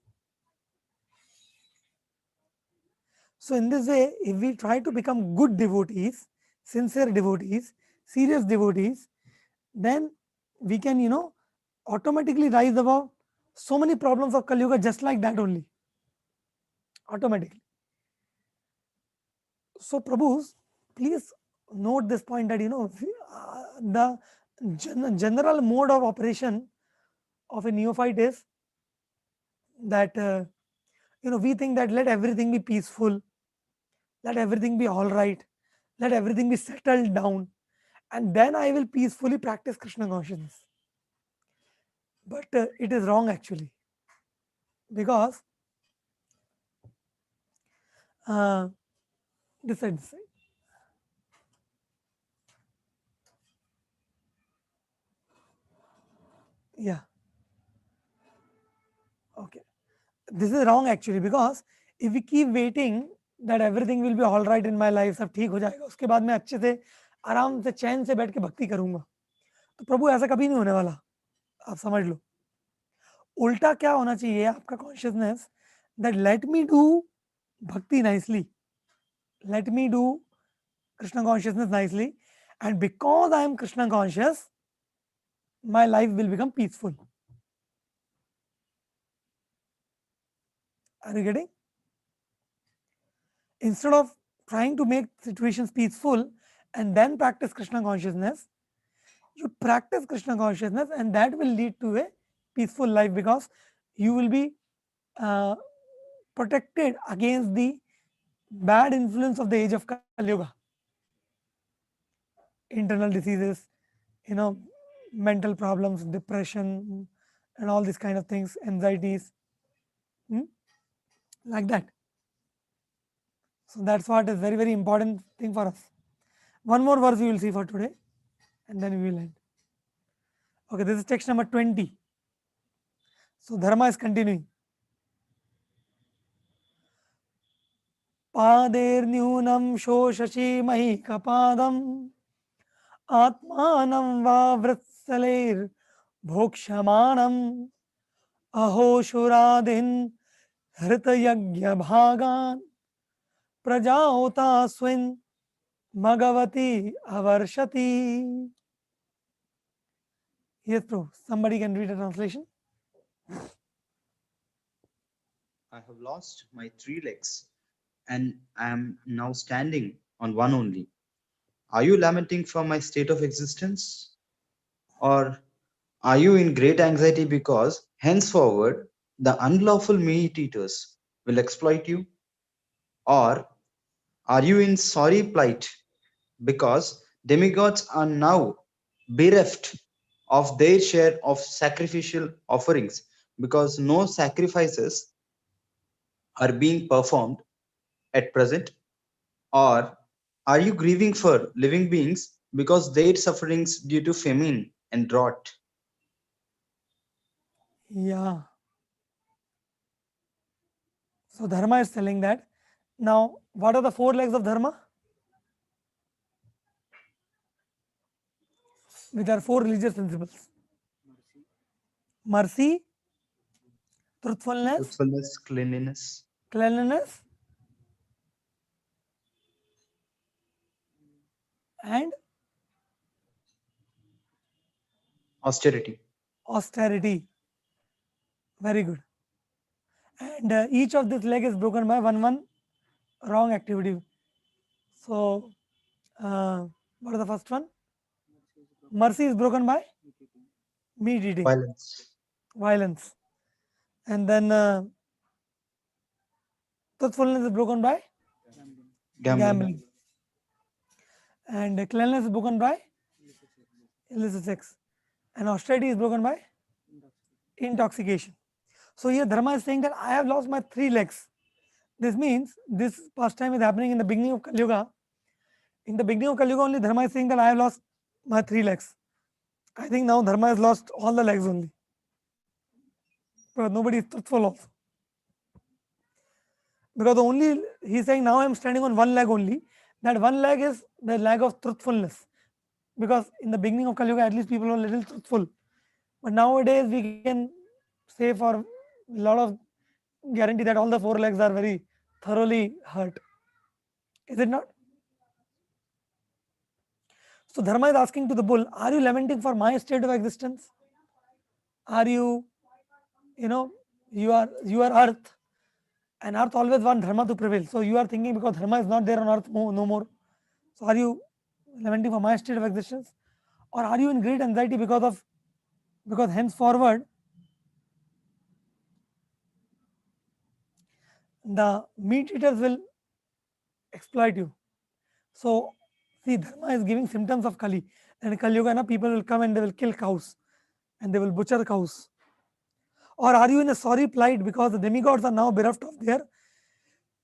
So in this way, if we try to become good devotees, sincere devotees, serious devotees, then we can, automatically rise above so many problems of Kali Yuga just like that only. Automatically. So Prabhus, please note this point that, the general mode of operation of a neophyte is that, we think that let everything be peaceful, let everything be all right, let everything be settled down, and then I will peacefully practice Krishna consciousness. But it is wrong actually, because this side. Yeah. Okay. This is wrong actually, because if we keep waiting that everything will be all right in my life, सब ठीक हो जाएगा, उसके बाद मैं अच्छे से आराम से चैन से बैठ के भक्ति करूंगा, तो प्रभु ऐसा कभी नहीं होने वाला. आप समझ लो. उल्टा क्या होना चाहिए आपका consciousness, that let me do भक्ति nicely, let me do Krishna consciousness nicely, and because I am Krishna conscious, my life will become peaceful. Are you getting? Instead of trying to make situations peaceful and then practice Krishna consciousness, you practice Krishna consciousness and that will lead to a peaceful life, because you will be protected against the bad influence of the age of Kali Yuga. Internal diseases, mental problems, depression, and all these kind of things, anxieties, like that. So that's what is very, very important thing for us. One more verse we will see for today, and then we will end. Okay, this is text number 20. So Dharma is continuing. Padernyunam shoshasi mahikapadam atmanam va vritsaler bhokshamanam aho shuradin hritayagya bhagan prajaota swin magavati avarshati. Yes, bro. Somebody can read a translation. I have lost my 3 legs, and I am now standing on one only. Are you lamenting for my state of existence? Or are you in great anxiety because henceforward the unlawful meat eaters will exploit you? Or are you in sorry plight because demigods are now bereft of their share of sacrificial offerings because no sacrifices are being performed at present? Or are you grieving for living beings because their sufferings due to famine and drought? Yeah. So Dharma is telling that. Now, what are the 4 legs of Dharma? Which are 4 religious principles: mercy, truthfulness, Cleanliness, cleanliness, and Austerity. Austerity. Very good. And each of this leg is broken by one wrong activity. So, what is the first one? Mercy is broken by meat eating, Violence. violence. And then truthfulness is broken by Gambling. gambling. And cleanliness is broken by illicit sex. And austerity is broken by intoxication. So here Dharma is saying that I have lost my 3 legs. This means this pastime is happening in the beginning of Kali Yuga. In the beginning of Kali Yuga only Dharma is saying that I have lost my 3 legs. I think now Dharma has lost all the legs only. Because nobody is truthful also. Because only he's saying now I am standing on one leg only. That one leg is the leg of truthfulness. Because in the beginning of Kali Yuga, at least people were a little truthful. But nowadays we can say for a lot of guarantee that all the 4 legs are very thoroughly hurt. Is it not? So Dharma is asking to the bull, are you lamenting for my state of existence? Are you, you are earth, and earth always want Dharma to prevail. So you are thinking because Dharma is not there on earth no more. So are you lamenting for my state of existence? Or are you in great anxiety because henceforward the meat eaters will exploit you? So see, Dharma is giving symptoms of Kali. And in Kali Yuga, people will come and they will kill cows and they will butcher cows. Or are you in a sorry plight because the demigods are now bereft of their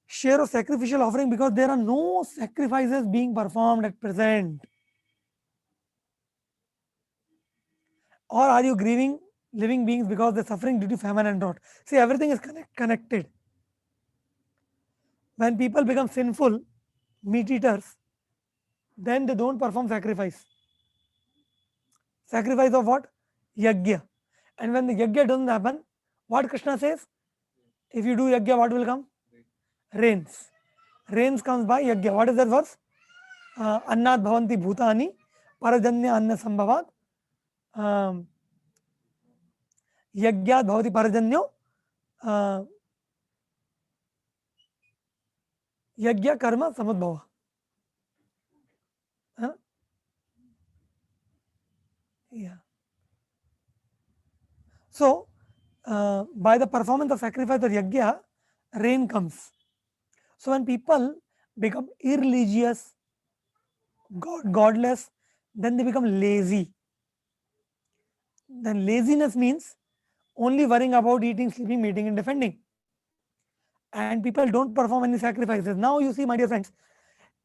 share of sacrificial offering because there are no sacrifices being performed at present? Or are you grieving living beings because they're suffering due to famine and drought? See, everything is connected. When people become sinful, meat eaters, then they don't perform sacrifice. Sacrifice of what? Yajna. And when the yajna doesn't happen, what Krishna says? If you do yajna, what will come? Rains. Rains comes by yajna. What is that verse? Annat bhavanti bhutani parajanya anna sambhavat yajnat bhavati parajanyo yajna karma samudbhava. Yeah. So, by the performance of sacrifice or yajna, rain comes. So, when people become irreligious, godless, then they become lazy. Then laziness means only worrying about eating, sleeping, mating, and defending. And people don't perform any sacrifices. Now, you see, my dear friends,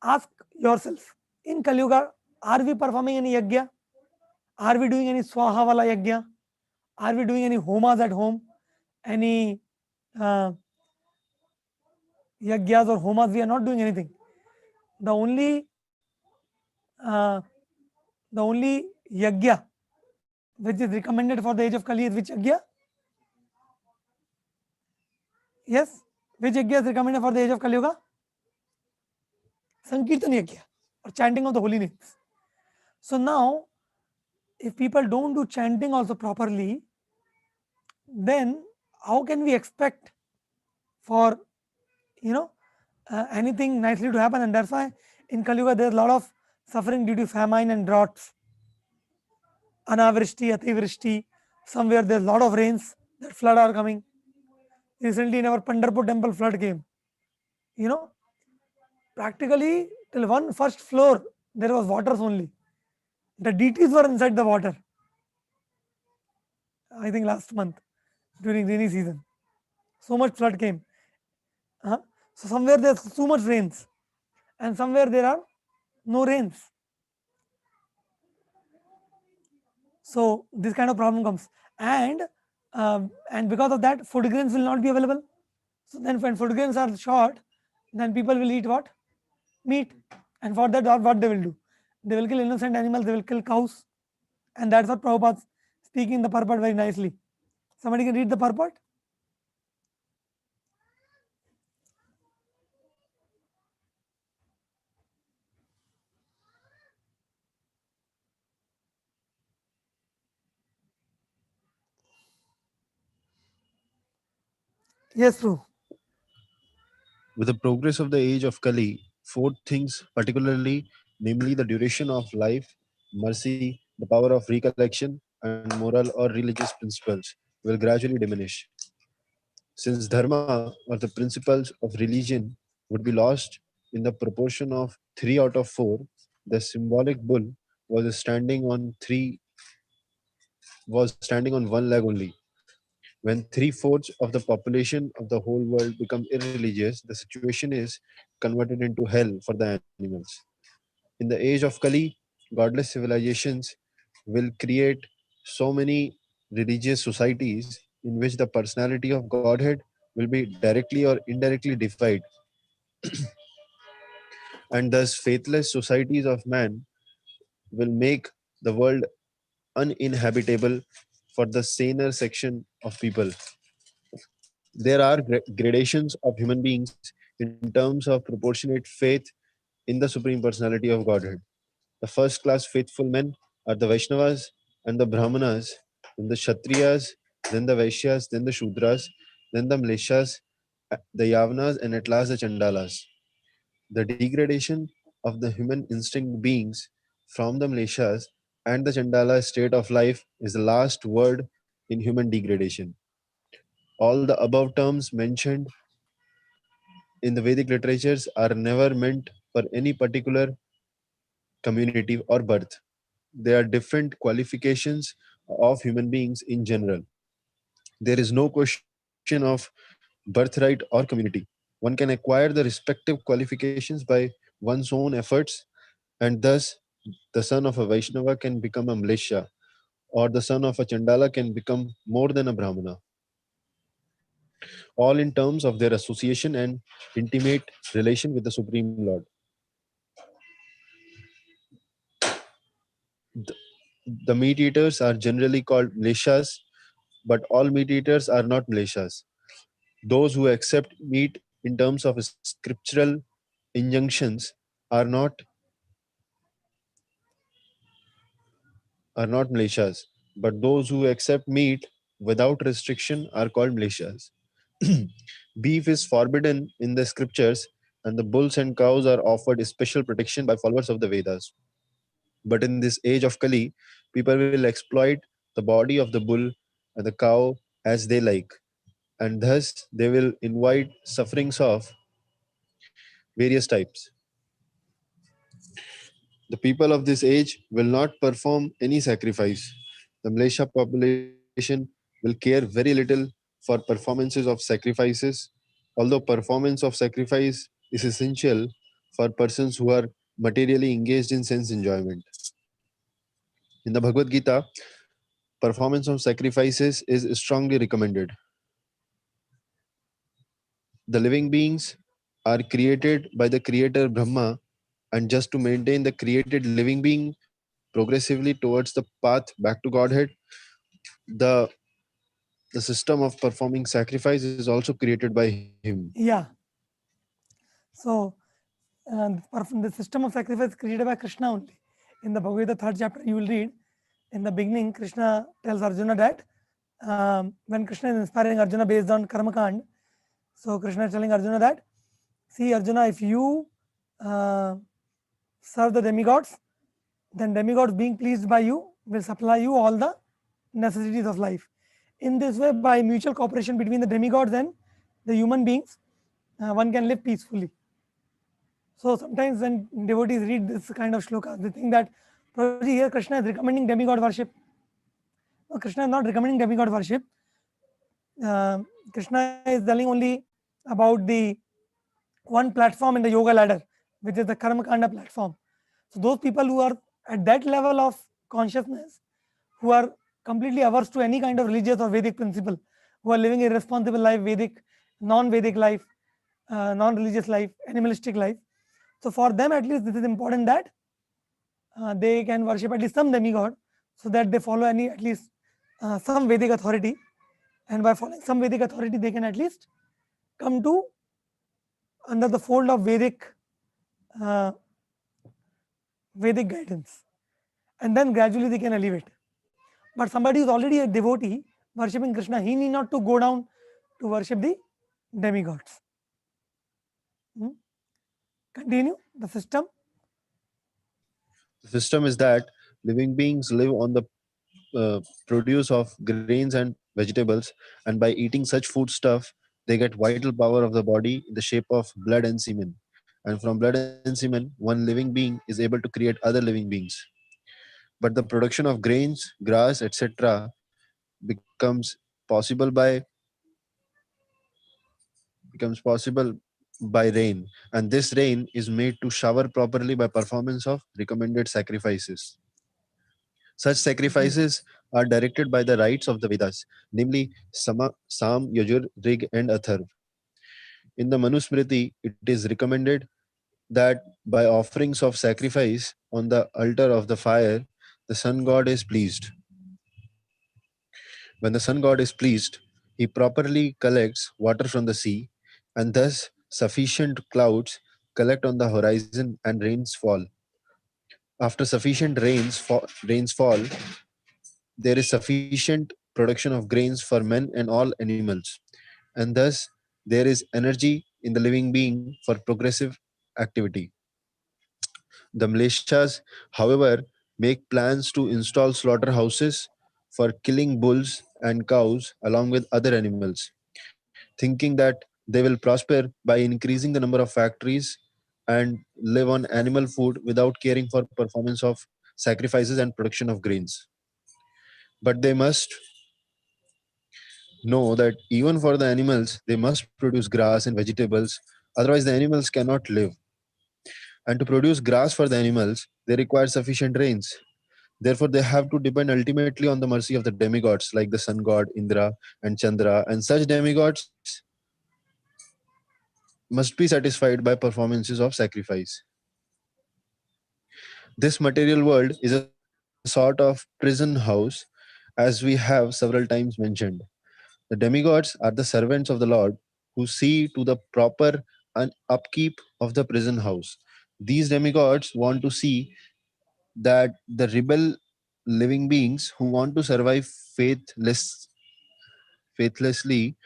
ask yourself in Kali Yuga, are we performing any yajna? Are we doing any swaha wala yajna? Are we doing any homas at home? Any yajnas or homas? We are not doing anything. The only uh, the only yajna which is recommended for the age of Kali is which yajna? Yes, which yajna is recommended for the age of Kali Yuga? Sankirtan yajna or chanting of the holy names. So now, if people don't do chanting also properly, then how can we expect for anything nicely to happen? And that's why in Kali Yuga there's a lot of suffering due to famine and droughts, anavrishti, ativrishti. Somewhere there's a lot of rains, that flood are coming. Recently in our Pandharpur temple flood came. Practically till one first floor there was waters only. The deities were inside the water. I think last month during rainy season, so much flood came. So somewhere there's too much rains, and somewhere there are no rains. So this kind of problem comes, and because of that, food grains will not be available. So then, when food grains are short, then people will eat what? Meat, and for that, what they will do? They will kill innocent animals. They will kill cows, and that's what Prabhupada speaking in the purport very nicely. Somebody can read the purport. Yes, true. With the progress of the age of Kali, four things particularly, namely the duration of life, mercy, the power of recollection, and moral or religious principles, will gradually diminish. Since dharma or the principles of religion would be lost in the proportion of 3 out of 4, the symbolic bull was standing on one leg only. When three-fourths of the population of the whole world become irreligious, the situation is converted into hell for the animals. In the age of Kali, godless civilizations will create so many religious societies in which the personality of Godhead will be directly or indirectly defied, and thus faithless societies of man will make the world uninhabitable for the saner section of people. There are gradations of human beings in terms of proportionate faith in the Supreme Personality of Godhead. The first class faithful men are the Vaishnavas and the Brahmanas, then the Kshatriyas, then the Vaishyas, then the Shudras, then the Mleshas, the Yavanas, and at last the Chandalas. The degradation of the human instinct beings from the Mleshas and the Chandala state of life is the last word in human degradation. All the above terms mentioned in the Vedic literatures are never meant for any particular community or birth. They are different qualifications of human beings in general. There is no question of birthright or community. One can acquire the respective qualifications by one's own efforts, and thus the son of a Vaishnava can become a Mlesha, or the son of a Chandala can become more than a Brahmana, all in terms of their association and intimate relation with the Supreme Lord. The, the meat eaters are generally called Mleshas, but all meat eaters are not Mleshas. Those who accept meat in terms of scriptural injunctions are not are not Mleshas, but those who accept meat without restriction are called Mleshas. Beef is forbidden in the scriptures, and the bulls and cows are offered special protection by followers of the Vedas. But in this age of Kali, people will exploit the body of the bull and the cow as they like, and thus they will invite sufferings of various types. The people of this age will not perform any sacrifice. The Malaysia population will care very little for performances of sacrifices, although performance of sacrifice is essential for persons who are materially engaged in sense enjoyment. In the Bhagavad Gita, performance of sacrifices is strongly recommended. The living beings are created by the creator Brahma, and just to maintain the created living being progressively towards the path back to Godhead, the the system of performing sacrifice is also created by him. Yeah. So the system of sacrifice created by Krishna only. In the Bhagavad Gita third chapter, you will read in the beginning, Krishna tells Arjuna that when Krishna is inspiring Arjuna based on Karma Kand, so Krishna is telling Arjuna that, see Arjuna, if you uh, serve the demigods, then demigods being pleased by you will supply you all the necessities of life. In this way, by mutual cooperation between the demigods and the human beings, one can live peacefully. So sometimes when devotees read this kind of shlokas, they think that Prabhuji here Krishna is recommending demigod worship. No, Krishna is not recommending demigod worship. Krishna is telling only about the one platform in the yoga ladder, which is the Karma Kanda platform. So those people who are at that level of consciousness, who are completely averse to any kind of religious or Vedic principle, who are living a responsible life, Vedic, non-Vedic life, non-religious life, animalistic life. So for them, at least, this is important that they can worship at least some demigod, so that they follow any at least some Vedic authority, and by following some Vedic authority, they can at least come to under the fold of uh, Vedic guidance, and then gradually they can elevate. But somebody who is already a devotee worshipping Krishna, he need not to go down to worship the demigods. Hmm? Continue the system. The system is that living beings live on the produce of grains and vegetables, and by eating such foodstuff, they get vital power of the body in the shape of blood and semen. And from blood and semen, one living being is able to create other living beings. But the production of grains, grass, etc., becomes possible by becomes possible by rain, and this rain is made to shower properly by performance of recommended sacrifices. Such Okay. sacrifices are directed by the rites of the Vedas, namely Sam, Yajur, Rig, and Atharv. In the Manusmriti, it is recommended that by offerings of sacrifice on the altar of the fire, the sun god is pleased. When the sun god is pleased, he properly collects water from the sea, and thus sufficient clouds collect on the horizon and rains fall. After sufficient rains fall, there is sufficient production of grains for men and all animals, and thus there is energy in the living being for progressive activity. The militias, however, make plans to install slaughterhouses for killing bulls and cows along with other animals, thinking that they will prosper by increasing the number of factories and live on animal food without caring for performance of sacrifices and production of grains. But they must know that even for the animals, they must produce grass and vegetables, otherwise, the animals cannot live. And to produce grass for the animals, they require sufficient rains. Therefore, they have to depend ultimately on the mercy of the demigods like the sun god, Indra, and Chandra. And such demigods must be satisfied by performances of sacrifice. This material world is a sort of prison house, as we have several times mentioned. The demigods are the servants of the Lord who see to the proper upkeep of the prison house. These demigods want to see that the rebel living beings who want to survive faithlessly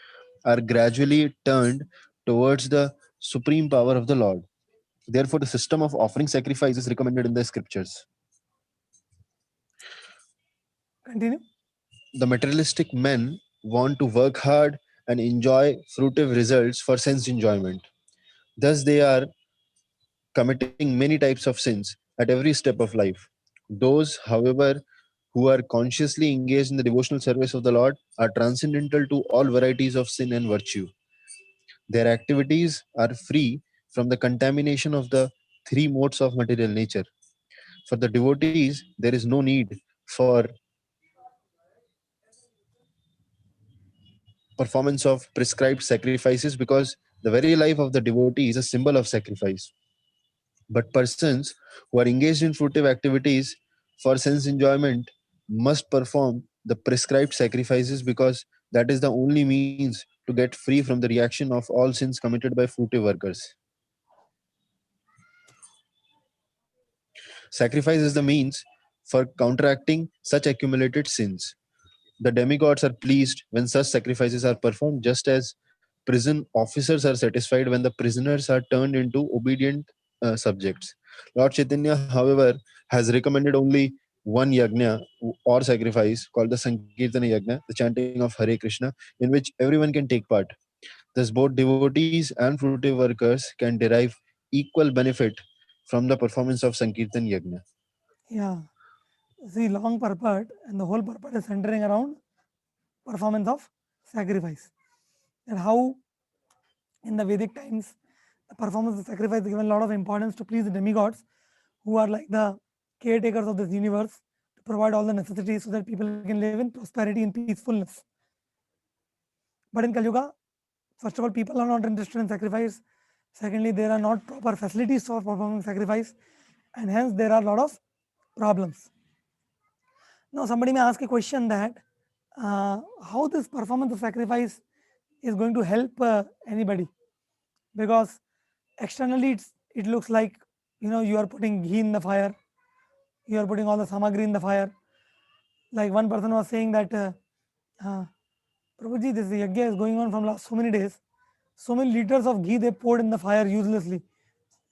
are gradually turned towards the supreme power of the Lord. Therefore, the system of offering sacrifice is recommended in the scriptures. Continue. The materialistic men want to work hard and enjoy fruitive results for sense enjoyment. Thus, they are committing many types of sins at every step of life. Those, however, who are consciously engaged in the devotional service of the Lord are transcendental to all varieties of sin and virtue. Their activities are free from the contamination of the three modes of material nature. For the devotees, there is no need for performance of prescribed sacrifices because the very life of the devotee is a symbol of sacrifice. But persons who are engaged in fruitive activities for sense enjoyment must perform the prescribed sacrifices because that is the only means to get free from the reaction of all sins committed by fruitive workers. Sacrifice is the means for counteracting such accumulated sins. The demigods are pleased when such sacrifices are performed, just as prison officers are satisfied when the prisoners are turned into obedient subjects. Lord Chaitanya, however, has recommended only one yajna or sacrifice called the Sankirtana yajna, the chanting of Hare Krishna, in which everyone can take part. Thus, both devotees and fruitive workers can derive equal benefit from the performance of Sankirtan yajna. Yeah. See, long purport, and the whole purport is centering around performance of sacrifice. And how in the Vedic times, the performance of sacrifice is given a lot of importance to please the demigods, who are like the caretakers of this universe, to provide all the necessities so that people can live in prosperity and peacefulness. But in Kali Yuga, first of all, people are not interested in sacrifice. Secondly, there are not proper facilities for performing sacrifice, and hence there are a lot of problems. Now, somebody may ask a question that how this performance of sacrifice is going to help anybody, because externally it looks like, you are putting ghee in the fire, you are putting all the samagri in the fire. Like one person was saying that, uh, Prabhuji, this yajna is going on from last so many days, So many liters of ghee they poured in the fire uselessly.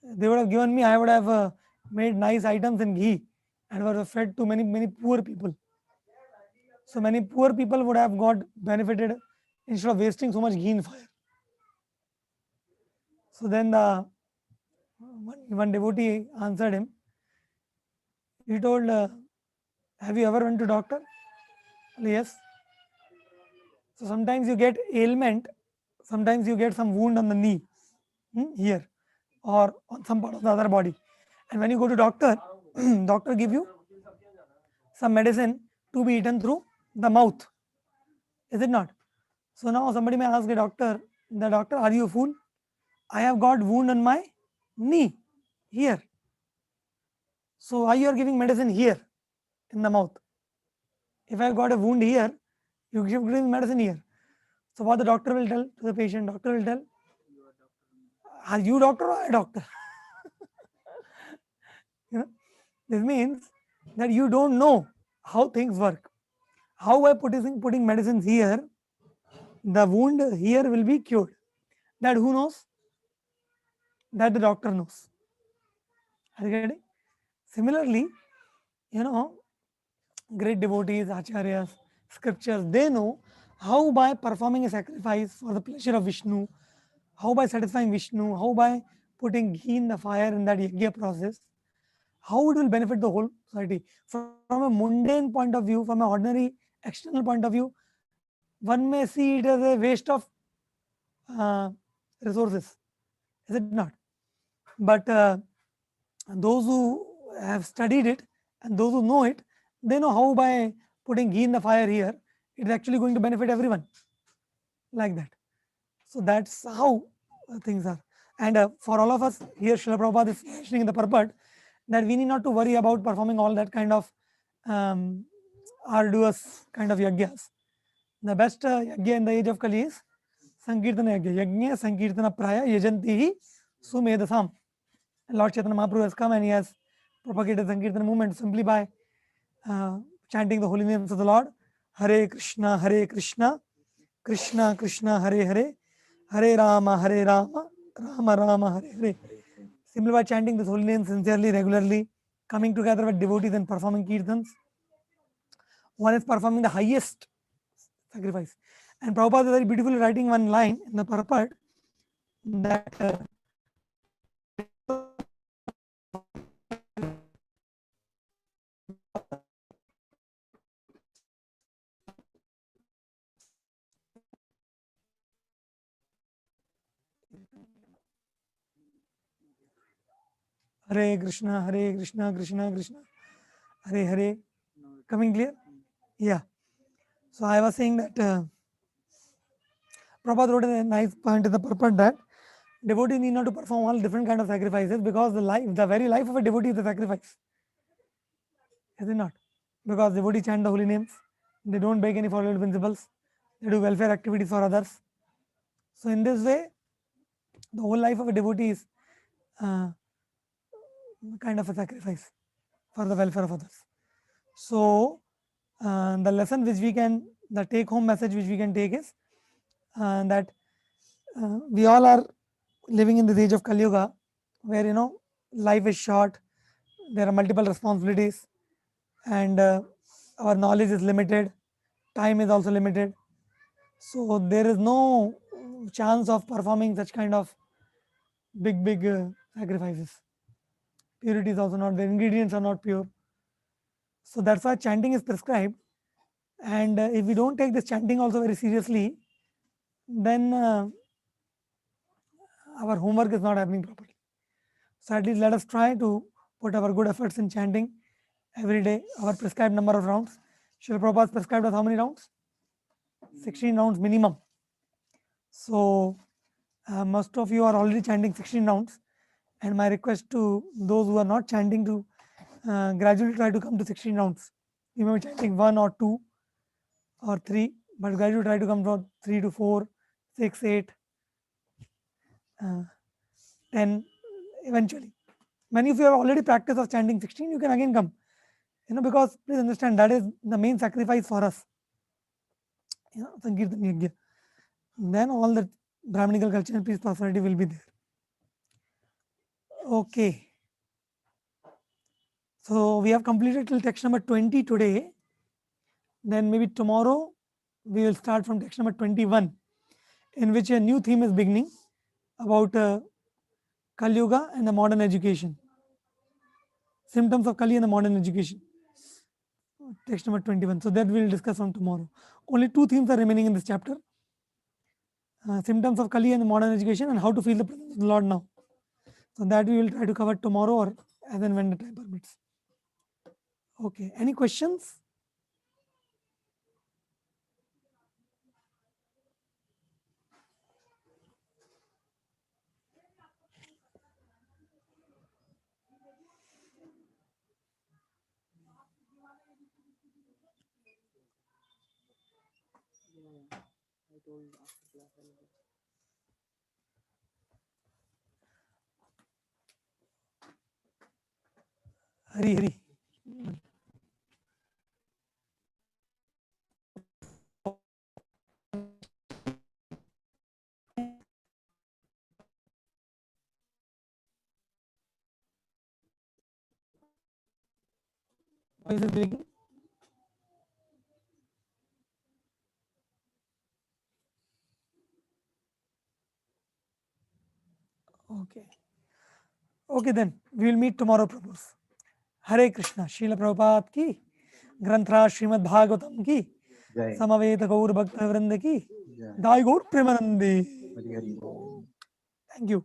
They would have given me, I would have made nice items in ghee and were fed to many poor people. So many poor people would have got benefited instead of wasting so much ghee in fire. So then the one devotee answered him. He told, "Have you ever went to doctor?" Yes. So sometimes you get ailment, sometimes you get some wound on the knee, here, or on some part of the other body, and when you go to doctor, doctor give you some medicine to be eaten through the mouth, is it not? So now somebody may ask the doctor, are you a fool? I have got wound on my knee here. So why you are giving medicine here in the mouth? If I got a wound here, you give medicine here. So what the doctor will tell to the patient? Doctor will tell, are you doctor or a doctor? You know, this means that you don't know how things work. How by putting medicines here, the wound here will be cured. That who knows? That the doctor knows. Are you getting? Similarly, you know, great devotees, acharyas, scriptures, they know how by performing a sacrifice for the pleasure of Vishnu, how by satisfying Vishnu, how by putting ghee in the fire in that yajna process, how it will benefit the whole society. From a mundane point of view, from an ordinary external point of view, one may see it as a waste of uh, resources, is it not? But those who have studied it and those who know it, they know how by putting ghee in the fire here, it is actually going to benefit everyone, like that. So that's how things are. And for all of us here, Srila Prabhupada is mentioning in the purport that we need not to worry about performing all that kind of um, arduous kind of yajnas. The best yajna in the age of Kali is Sankirtana yajna. Yajna Sankirtana Praya Yajanti hi Sumedasam. Lord Chaitanya Mahaprabhu has come and he has propagated Sankirtana movement simply by chanting the holy names of the Lord. Hare Krishna, Krishna Krishna, Hare Hare, Hare Rama, Rama Rama, Hare Hare. Simply by chanting this holy name sincerely, regularly, coming together with devotees and performing kirtans, one is performing the highest sacrifice. And Prabhupada is very beautifully writing one line in the purport that Hare Krishna, Krishna Krishna, Hare Hare. Coming clear? Yeah. So I was saying that Prabhupada wrote a nice point in the purport that devotee need not to perform all different kind of sacrifices because the very life of a devotee is a sacrifice. Is it not? Because devotee chant the holy names, they don't break any followed principles, they do welfare activities for others. So in this way, the whole life of a devotee is uh, kind of a sacrifice for the welfare of others. So the lesson which we can, the take home message which we can take is that we all are living in this age of Kali Yuga, where life is short, there are multiple responsibilities, and our knowledge is limited, time is also limited. So there is no chance of performing such kind of big sacrifices. Purity is also not there, ingredients are not pure. So that's why chanting is prescribed. And if we don't take this chanting also very seriously, then our homework is not happening properly. So at least let us try to put our good efforts in chanting every day, our prescribed number of rounds. Srila Prabhupada prescribed us how many rounds? 16 rounds minimum. So most of you are already chanting 16 rounds. And my request to those who are not chanting to gradually try to come to 16 rounds. You may be chanting 1 or 2 or 3, but gradually try to come from 3 to 4, 6, 8, 10 eventually. Many of you have already practiced of chanting 16, you can again come. Because please understand that is the main sacrifice for us. Sankirtan Yajna. Then all the Brahminical culture and peace prosperity will be there. Okay. So we have completed till text number 20 today. Then maybe tomorrow we will start from text number 21, in which a new theme is beginning about Kali Yuga and the modern education. Symptoms of Kali and the modern education. Text number 21. So that we will discuss on tomorrow. Only two themes are remaining in this chapter. Symptoms of Kali and the modern education, and how to feel the presence of the Lord now. So that we will try to cover tomorrow or as and when the time permits. Okay. Any questions? Hari Hari. Voice is breaking. Okay. Okay, then we will meet tomorrow, Prabhus. Hare Krishna. Srila Prabhupada ki, Granthra Srimad Bhagavatam ki, Jai. Samaveta Gaur Bhakta Vrinda ki, Jai. Dai Gaur Premanandi. Hari Hari Bol. Thank you.